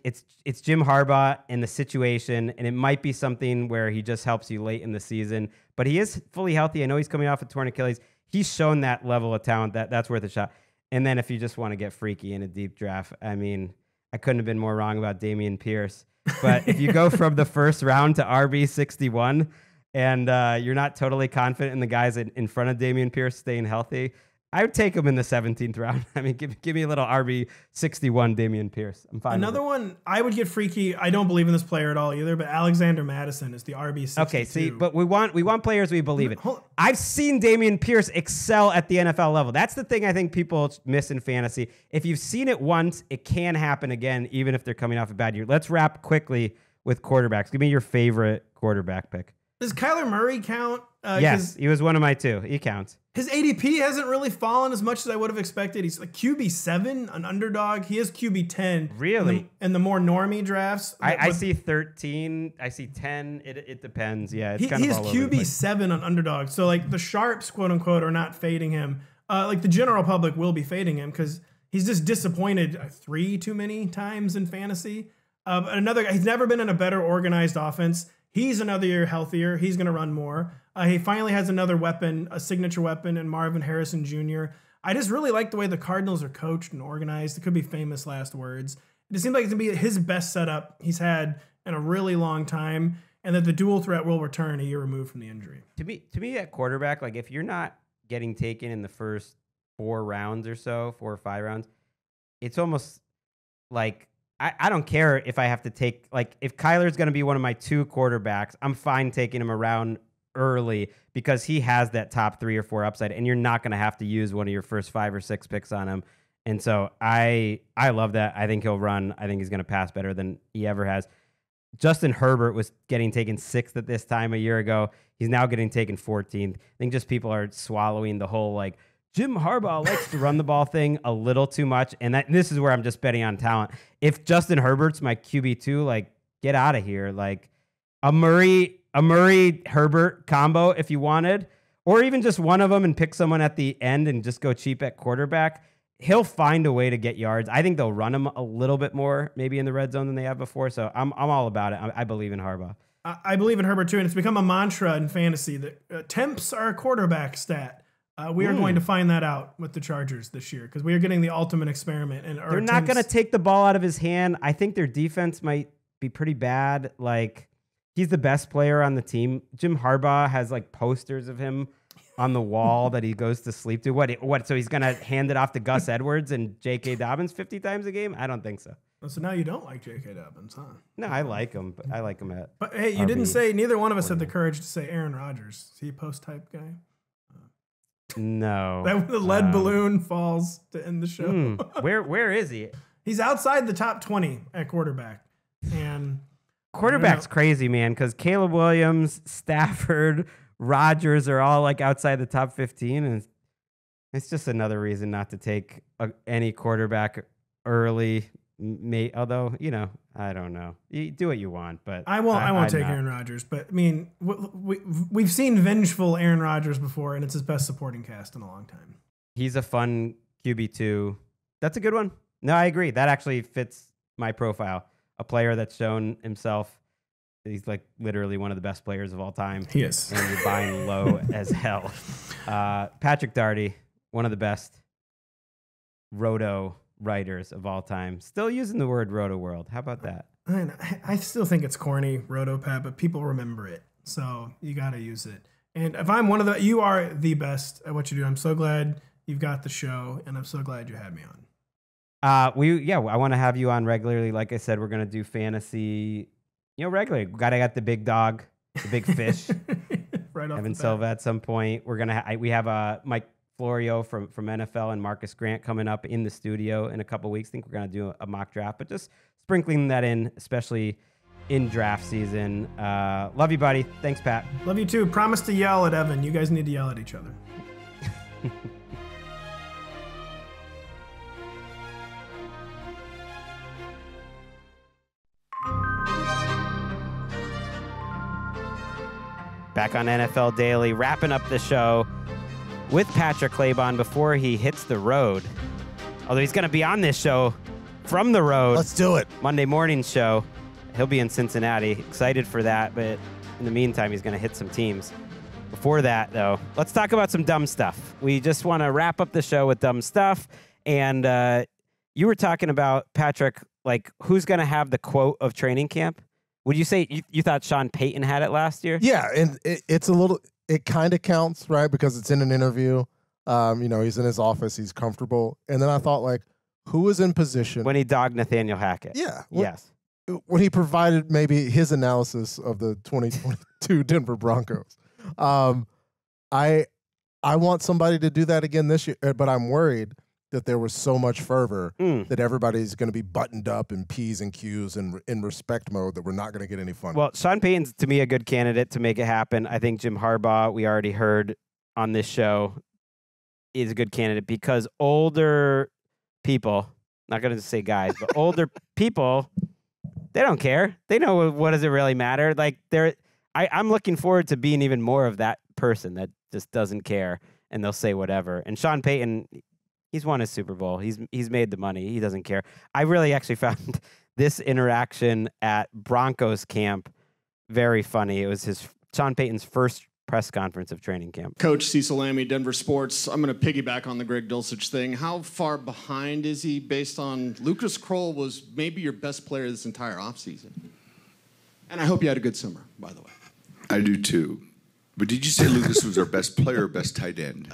it's Jim Harbaugh and the situation, and it might be something where he just helps you late in the season. But he is fully healthy. I know he's coming off a torn Achilles. He's shown that level of talent that's worth a shot. And then if you just want to get freaky in a deep draft, I mean, I couldn't have been more wrong about Dameon Pierce. But if you go from the first round to RB61 and you're not totally confident in the guys in front of Dameon Pierce staying healthy, I would take him in the 17th round. I mean, give me a little RB61 Dameon Pierce. I'm fine. Another one, I would get freaky. I don't believe in this player at all either, but Alexander Madison is the RB62. Okay, see, but we want players we believe in. I've seen Dameon Pierce excel at the NFL level. That's the thing I think people miss in fantasy. If you've seen it once, it can happen again, even if they're coming off a bad year. Let's wrap quickly with quarterbacks. Give me your favorite quarterback pick. Does Kyler Murray count? Yes, he was one of my 2. He counts. His ADP hasn't really fallen as much as I would have expected. He's like QB7, an underdog. He is QB10. Really? In the more normie drafts. I see 13. I see 10. It depends. Yeah, it's kind of all over the place. QB7 on underdog. So like the sharps, quote unquote, are not fading him. Like the general public will be fading him because he's just disappointed 3 too many times in fantasy. Another guy, he's never been in a better organized offense. He's another year healthier. He's going to run more. He finally has another weapon, a signature weapon, in Marvin Harrison Jr. I just really like the way the Cardinals are coached and organized. It could be famous last words. It seems like it's going to be his best setup he's had in a really long time, and that the dual threat will return a year removed from the injury. To me, at quarterback, like if you're not getting taken in the first 4 rounds or so, 4 or 5 rounds, it's almost like I don't care if I have to take, like if Kyler's going to be one of my 2 quarterbacks, I'm fine taking him around early because he has that top 3 or 4 upside, and you're not going to have to use one of your first 5 or 6 picks on him. And so I love that. I think he'll run. I think he's going to pass better than he ever has. Justin Herbert was getting taken 6th at this time a year ago. He's now getting taken 14th. I think just people are swallowing the whole like Jim Harbaugh likes to run the ball thing a little too much. And this is where I'm just betting on talent. If Justin Herbert's my QB2, like get out of here. Like a Murray Herbert combo if you wanted, or even just one of them and pick someone at the end and just go cheap at quarterback. He'll find a way to get yards. I think they'll run him a little bit more maybe in the red zone than they have before. So I'm all about it. I believe in Harbaugh. I believe in Herbert too. And it's become a mantra in fantasy that temps are a quarterback stat. We are going to find that out with the Chargers this year because we are getting the ultimate experiment. And they're not going to take the ball out of his hand. I think their defense might be pretty bad. Like he's the best player on the team. Jim Harbaugh has like posters of him on the wall that he goes to sleep to. What? So he's going to hand it off to Gus Edwards and J.K. Dobbins 50 times a game? I don't think so. So now you don't like J.K. Dobbins, huh? No, I like him. But I like him at. But hey, you didn't say, neither one of us had the courage to say Aaron Rodgers. Is he a post-type guy? No. That the lead balloon falls to end the show. Where is he? He's outside the top 20 at quarterback. And quarterback's crazy, man, because Caleb Williams, Stafford, Rodgers are all like outside the top 15, and it's just another reason not to take any quarterback early. Although, I don't know. You do what you want, but I won't take Aaron Rodgers. But I mean, we've seen vengeful Aaron Rodgers before, and it's his best supporting cast in a long time. He's a fun QB2. That's a good one. No, I agree. That actually fits my profile. A player that's shown himself. He's like literally one of the best players of all time. He is. And you're buying low as hell. Patrick Daugherty, one of the best roto writers of all time. Still using the word Roto World. How about that? I still think it's corny, Roto-Pat, but people remember it. So you got to use it. And if I'm one of you are the best at what you do. I'm so glad you've got the show, and I'm so glad you had me on. I want to have you on regularly. Like I said, we're going to do fantasy, regularly. Got the big dog, the big fish. Right off Evan the bat. Silva at some point. We're going to we have Mike Florio from NFL and Marcus Grant coming up in the studio in a couple weeks. I think we're going to do a mock draft, but just sprinkling that in, especially in draft season. Love you, buddy. Thanks, Pat. Love you too. Promise to yell at Evan. You guys need to yell at each other. Back on NFL Daily, wrapping up the show with Patrick Claybon before he hits the road. Although he's going to be on this show from the road. Let's do it. Monday morning show. He'll be in Cincinnati. Excited for that, but in the meantime, he's going to hit some teams. Before that, though, let's talk about some dumb stuff. We just want to wrap up the show with dumb stuff. And you were talking about, Patrick, like, who's going to have the quote of training camp? Would you say you thought Sean Payton had it last year? Yeah, and it kind of counts, right? Because it's in an interview. He's in his office. He's comfortable. And then I thought, like, who is in position? When he dogged Nathaniel Hackett. Yeah. Yes. When he provided maybe his analysis of the 2022 Denver Broncos. I want somebody to do that again this year, but I'm worried that there was so much fervor that everybody's going to be buttoned up in P's and Q's and in respect mode that we're not going to get any fun. Well, Sean Payton's, to me, a good candidate to make it happen. I think Jim Harbaugh, we already heard on this show, is a good candidate because older people, not going to say guys, but older people, they don't care. They know what does it really matter. Like I'm looking forward to being even more of that person that just doesn't care and they'll say whatever. And Sean Payton, he's won his Super Bowl. He's made the money. He doesn't care. I really actually found this interaction at Broncos camp very funny. It was Sean Payton's first press conference of training camp. Coach Cecil Lammey, Denver Sports. I'm going to piggyback on the Greg Dulcich thing. How far behind is he based on Lucas Kroll was maybe your best player this entire offseason? And I hope you had a good summer, by the way. I do too. But did you say Lucas was our best player or best tight end?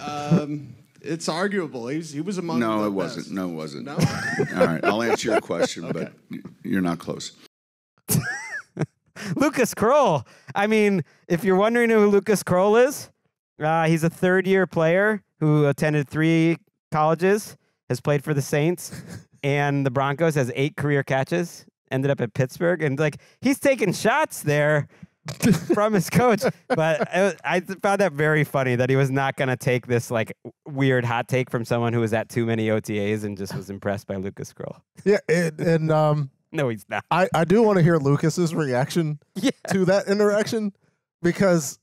It's arguable. He was among the best. No, it wasn't. No, it wasn't. No? All right, I'll answer your question, Okay. but you're not close. Lucas Kroll. I mean, if you're wondering who Lucas Kroll is, he's a third-year player who attended 3 colleges, has played for the Saints and the Broncos, has 8 career catches, ended up at Pittsburgh, and like he's taking shots there from his coach. But I found that very funny that he was not going to take this like weird hot take from someone who was at too many OTAs and just was impressed by Lucas Kroll. Yeah, and No, he's not. I do want to hear Lucas's reaction to that interaction because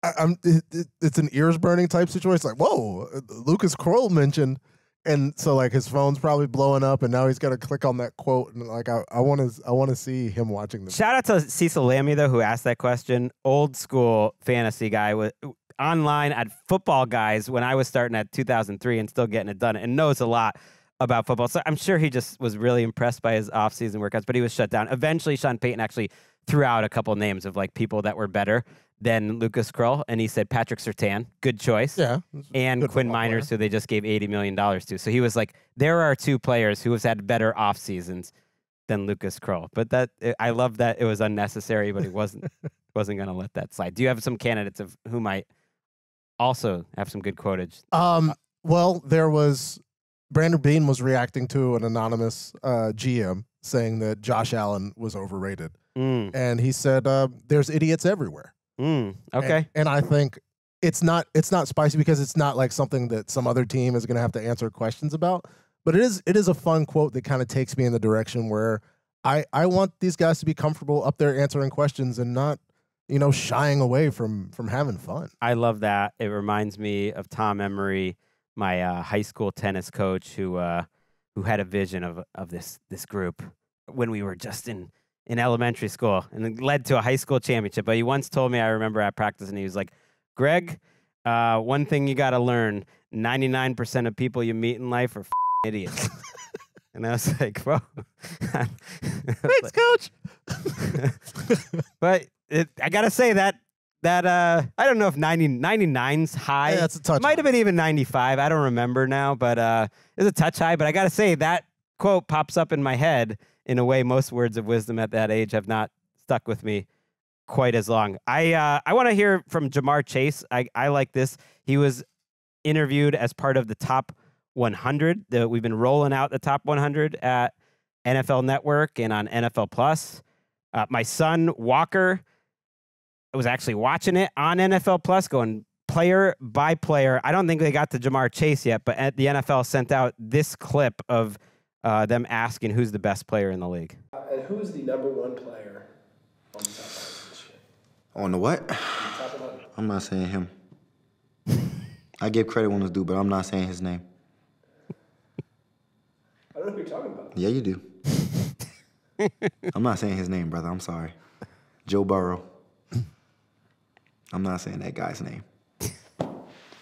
it's an ears burning type situation. Like, whoa, Lucas Kroll mentioned, and so like his phone's probably blowing up, and now he's got to click on that quote, and like I want to see him watching this. Shout out to Cecil Lammey though, who asked that question. Old school fantasy guy with online at Football Guys when I was starting at 2003 and still getting it done, and knows a lot about football. So I'm sure he just was really impressed by his offseason workouts, but he was shut down. Eventually, Sean Payton actually threw out a couple names of like people that were better than Lucas Kroll, and he said Patrick Surtain, good choice. Yeah. And Quinn Miners, who they just gave $80 million to. So he was like, there are 2 players who have had better off seasons than Lucas Kroll. But I love that it was unnecessary, but he wasn't going to let that slide. Do you have some candidates of who might also have some good quotage? Well, there was Brandon Beane was reacting to an anonymous GM saying that Josh Allen was overrated. And he said, there's idiots everywhere. Okay. And I think it's not spicy because it's not like something that some other team is going to have to answer questions about. But it is a fun quote that kind of takes me in the direction where I want these guys to be comfortable up there answering questions and not, shying away from having fun. I love that. It reminds me of Tom Emery, my high school tennis coach, who had a vision of this group when we were just in elementary school, and it led to a high school championship. But he once told me, I remember at practice, and he was like, Greg, one thing you got to learn, 99% of people you meet in life are idiots. And I was like, "Whoa, Thanks, coach." But I gotta say that I don't know if 99's high. Yeah, that's a touch. Might have been even 95. I don't remember now, but it's a touch high. But I gotta say that quote pops up in my head in a way most words of wisdom at that age have not stuck with me quite as long. I want to hear from Jamar Chase. I like this. He was interviewed as part of the top 100. We've been rolling out the top 100 at NFL Network and on NFL Plus. My son Walker was actually watching it on NFL Plus, going player by player. I don't think they got to Jamar Chase yet, but the NFL sent out this clip of them asking who's the best player in the league. And who's the number one player on the top 100 this year? On the what? Top 100. I'm not saying him. I give credit when it's due, but I'm not saying his name. I don't know who you're talking about. Yeah, you do. I'm not saying his name, brother. I'm sorry. Joe Burrow. I'm not saying that guy's name.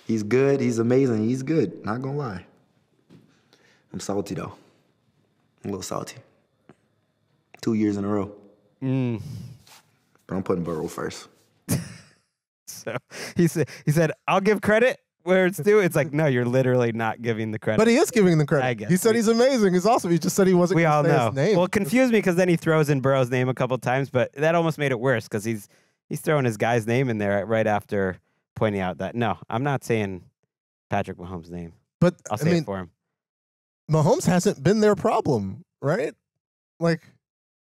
He's good. He's amazing. He's good. Not gonna lie. I'm salty, though. I'm a little salty. 2 years in a row. But I'm putting Burrow first. So he said, I'll give credit where it's due. It's like, no, you're literally not giving the credit. But he is giving the credit. I guess. He said he's amazing. He's awesome. He just said he wasn't We all going to say know. his name. Well, it confused me because then he throws in Burrow's name a couple times, but that almost made it worse because he's throwing his guy's name in there right after pointing out that, no, I'm not saying Patrick Mahomes' name. But I'll say it for him. Mahomes hasn't been their problem, right? Like,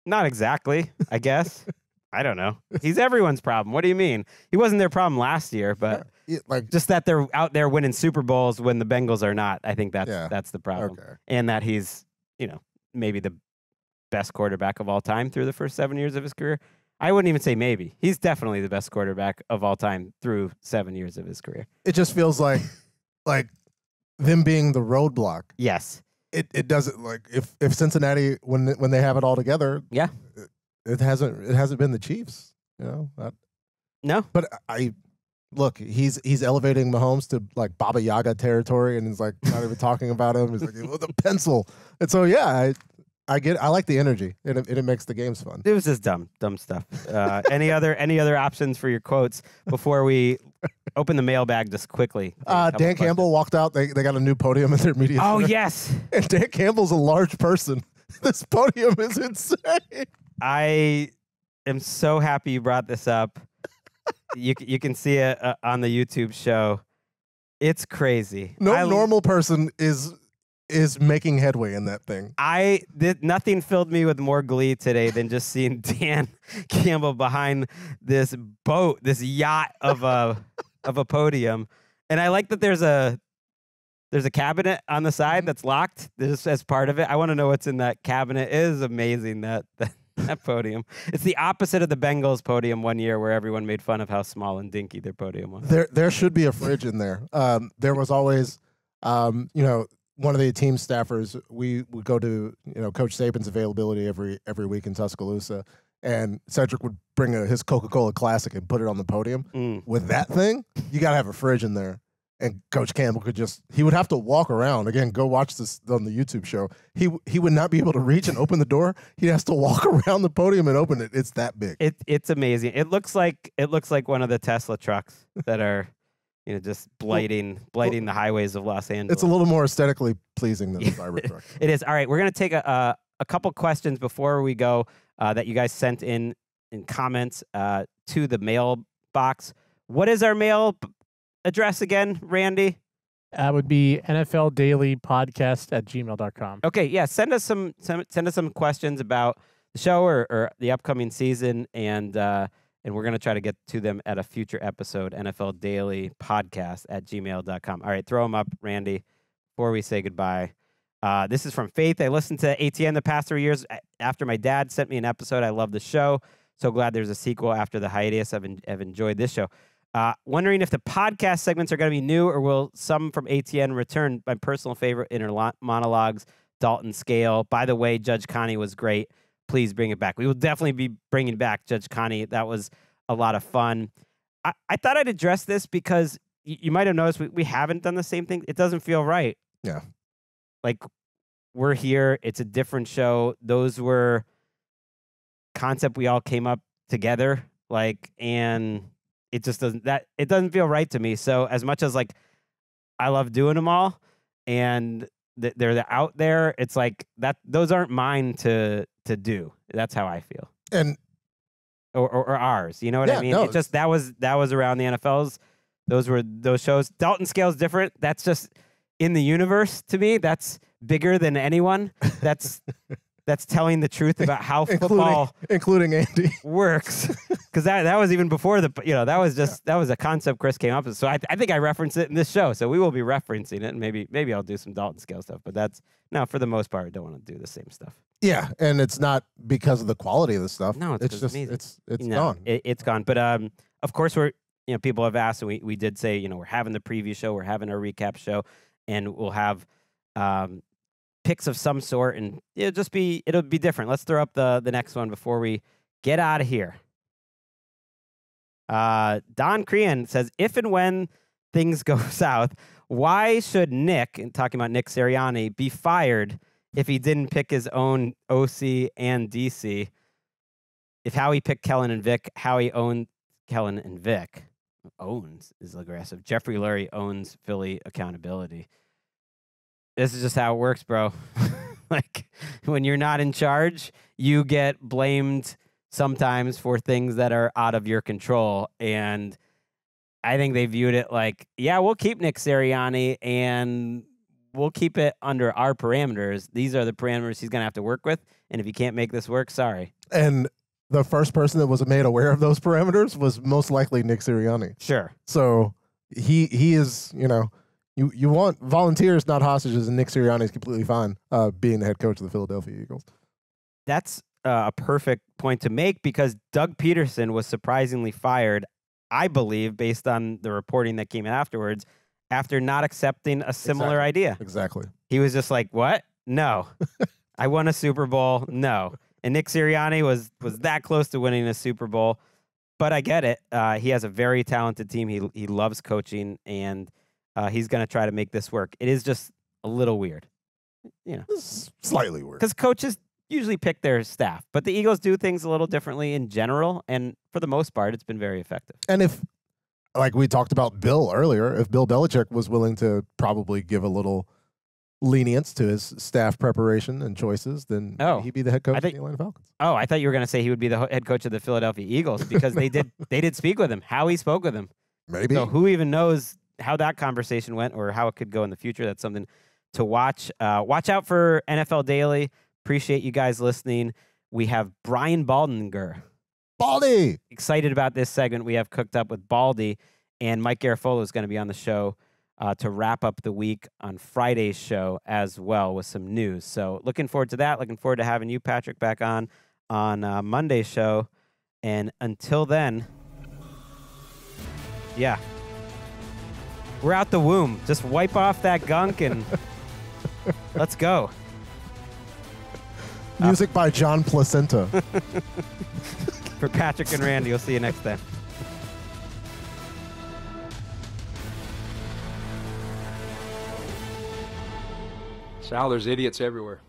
Not exactly, I guess. I don't know. He's everyone's problem. What do you mean? He wasn't their problem last year, but like just that they're out there winning Super Bowls when the Bengals are not. I think that's the problem. Okay. And that he's, maybe the best quarterback of all time through the first 7 years of his career. I wouldn't even say maybe. He's definitely the best quarterback of all time through 7 years of his career. it just feels like them being the roadblock. Yes. It doesn't, like, if Cincinnati when they have it all together, Yeah. it hasn't been the Chiefs, No. But look, he's elevating Mahomes to like Baba Yaga territory, and he's like not even talking about him. He's like, well, the pencil. And so I like the energy. It makes the games fun. It was just dumb stuff. Any other options for your quotes before we open the mailbag just quickly? Dan Campbell walked out. They got a new podium in their media Oh, center. yes. And Dan Campbell's a large person. This podium is insane. I am so happy you brought this up. You can see it on the YouTube show. It's crazy. No normal person is making headway in that thing. Nothing filled me with more glee today than just seeing Dan Campbell behind this boat, this yacht of a podium. And I like that there's a cabinet on the side that's locked. This as part of it. I want to know what's in that cabinet. It is amazing that podium. It's the opposite of the Bengals podium one year where everyone made fun of how small and dinky their podium was. There should be a fridge in there. There was always, one of the team staffers. We would go to Coach Saban's availability every week in Tuscaloosa, and Cedric would bring his Coca-Cola Classic and put it on the podium. With that thing, you got to have a fridge in there. And Coach Campbell he would have to walk around. Again, go watch this on the YouTube show. He would not be able to reach and open the door. He has to walk around the podium and open it. It's that big. It's amazing. It looks like one of the Tesla trucks that are, just blighting the highways of Los Angeles. It's a little more aesthetically pleasing than the Cybertruck. It is. All right, we're going to take a couple questions before we go that you guys sent in comments to the mailbox. What is our mail address again, Randy? That would be NFLDailyPodcast@gmail.com. Okay, yeah. Send us some questions about the show or the upcoming season, and we're gonna try to get to them at a future episode. NFLDailyPodcast@gmail.com. All right, throw them up, Randy, before we say goodbye. This is from Faith. I listened to ATN the past 3 years after my dad sent me an episode. I love the show. So glad there's a sequel after the hiatus. I've enjoyed this show. Wondering if the podcast segments are going to be new or will some from ATN return? My personal favorite inner monologues, Dalton Scale. By the way, Judge Connie was great. Please bring it back. We will definitely be bringing back Judge Connie. That was a lot of fun. I thought I'd address this because you might have noticed we haven't done the same thing. It doesn't feel right. Yeah. Like we're here. It's a different show. Those were concept we all came up together, like, and it just doesn't feel right to me. So as much as like I love doing them all, and they're out there, it's like that. Those aren't mine to do. That's how I feel. And or ours. You know what I mean? No, It's just that was around the NFL's. Those were those shows. Dalton Scale's different. That's just in the universe to me. That's bigger than anyone. That's telling the truth about how football, including Andy, works. Because that was even before that was a concept Chris came up with. So I think I referenced it in this show. So we will be referencing it, and maybe I'll do some Dalton Scale stuff. But that's for the most part, I don't want to do the same stuff. Yeah, and it's not because of the quality of the stuff. No, it's just amazing. It's gone. It's gone. But of course people have asked, and we did say, we're having the preview show, we're having our recap show, and we'll have picks of some sort, and it'll be different. Let's throw up the next one before we get out of here. Don Crean says, if and when things go south, why should Nick, and talking about Nick Sirianni, be fired if he didn't pick his own OC and DC? If Howie picked Kellen and Vic, Howie owned Kellen and Vic. Owns is aggressive. Jeffrey Lurie owns Philly accountability. This is just how it works, bro. Like, when you're not in charge, you get blamed sometimes for things that are out of your control. And I think they viewed it like, yeah, we'll keep Nick Sirianni and we'll keep it under our parameters. These are the parameters he's going to have to work with. And if he can't make this work, sorry. And the first person that was made aware of those parameters was most likely Nick Sirianni. Sure. So he is, you want volunteers, not hostages, and Nick Sirianni is completely fine being the head coach of the Philadelphia Eagles. That's a perfect point to make, because Doug Peterson was surprisingly fired, I believe, based on the reporting that came afterwards, after not accepting a similar idea. Exactly. He was just like, what? No. I won a Super Bowl. No. And Nick Sirianni was that close to winning a Super Bowl. But I get it. He has a very talented team. He loves coaching, and he's going to try to make this work. It is just a little weird. It's slightly weird. Because coaches usually pick their staff. But the Eagles do things a little differently in general. And for the most part, it's been very effective. And if, like we talked about Bill earlier, if Bill Belichick was willing to probably give a little lenience to his staff preparation and choices, then he'd be the head coach of the Atlanta Falcons. Oh, I thought you were going to say he would be the head coach of the Philadelphia Eagles, because they did speak with him. Howie spoke with him. Maybe. So who even knows how that conversation went or how it could go in the future? That's something to watch. Watch out for NFL Daily. Appreciate you guys listening. We have Brian Baldinger. Baldy! Excited about this segment we have cooked up with Baldy, and Mike Garafolo is going to be on the show to wrap up the week on Friday's show as well with some news. So looking forward to that. Looking forward to having you, Patrick, back on Monday's show. And until then, yeah, we're out the womb. Just wipe off that gunk and let's go. Music by John Placenta. For Patrick and Randy, we'll see you next time. Sal, there's idiots everywhere.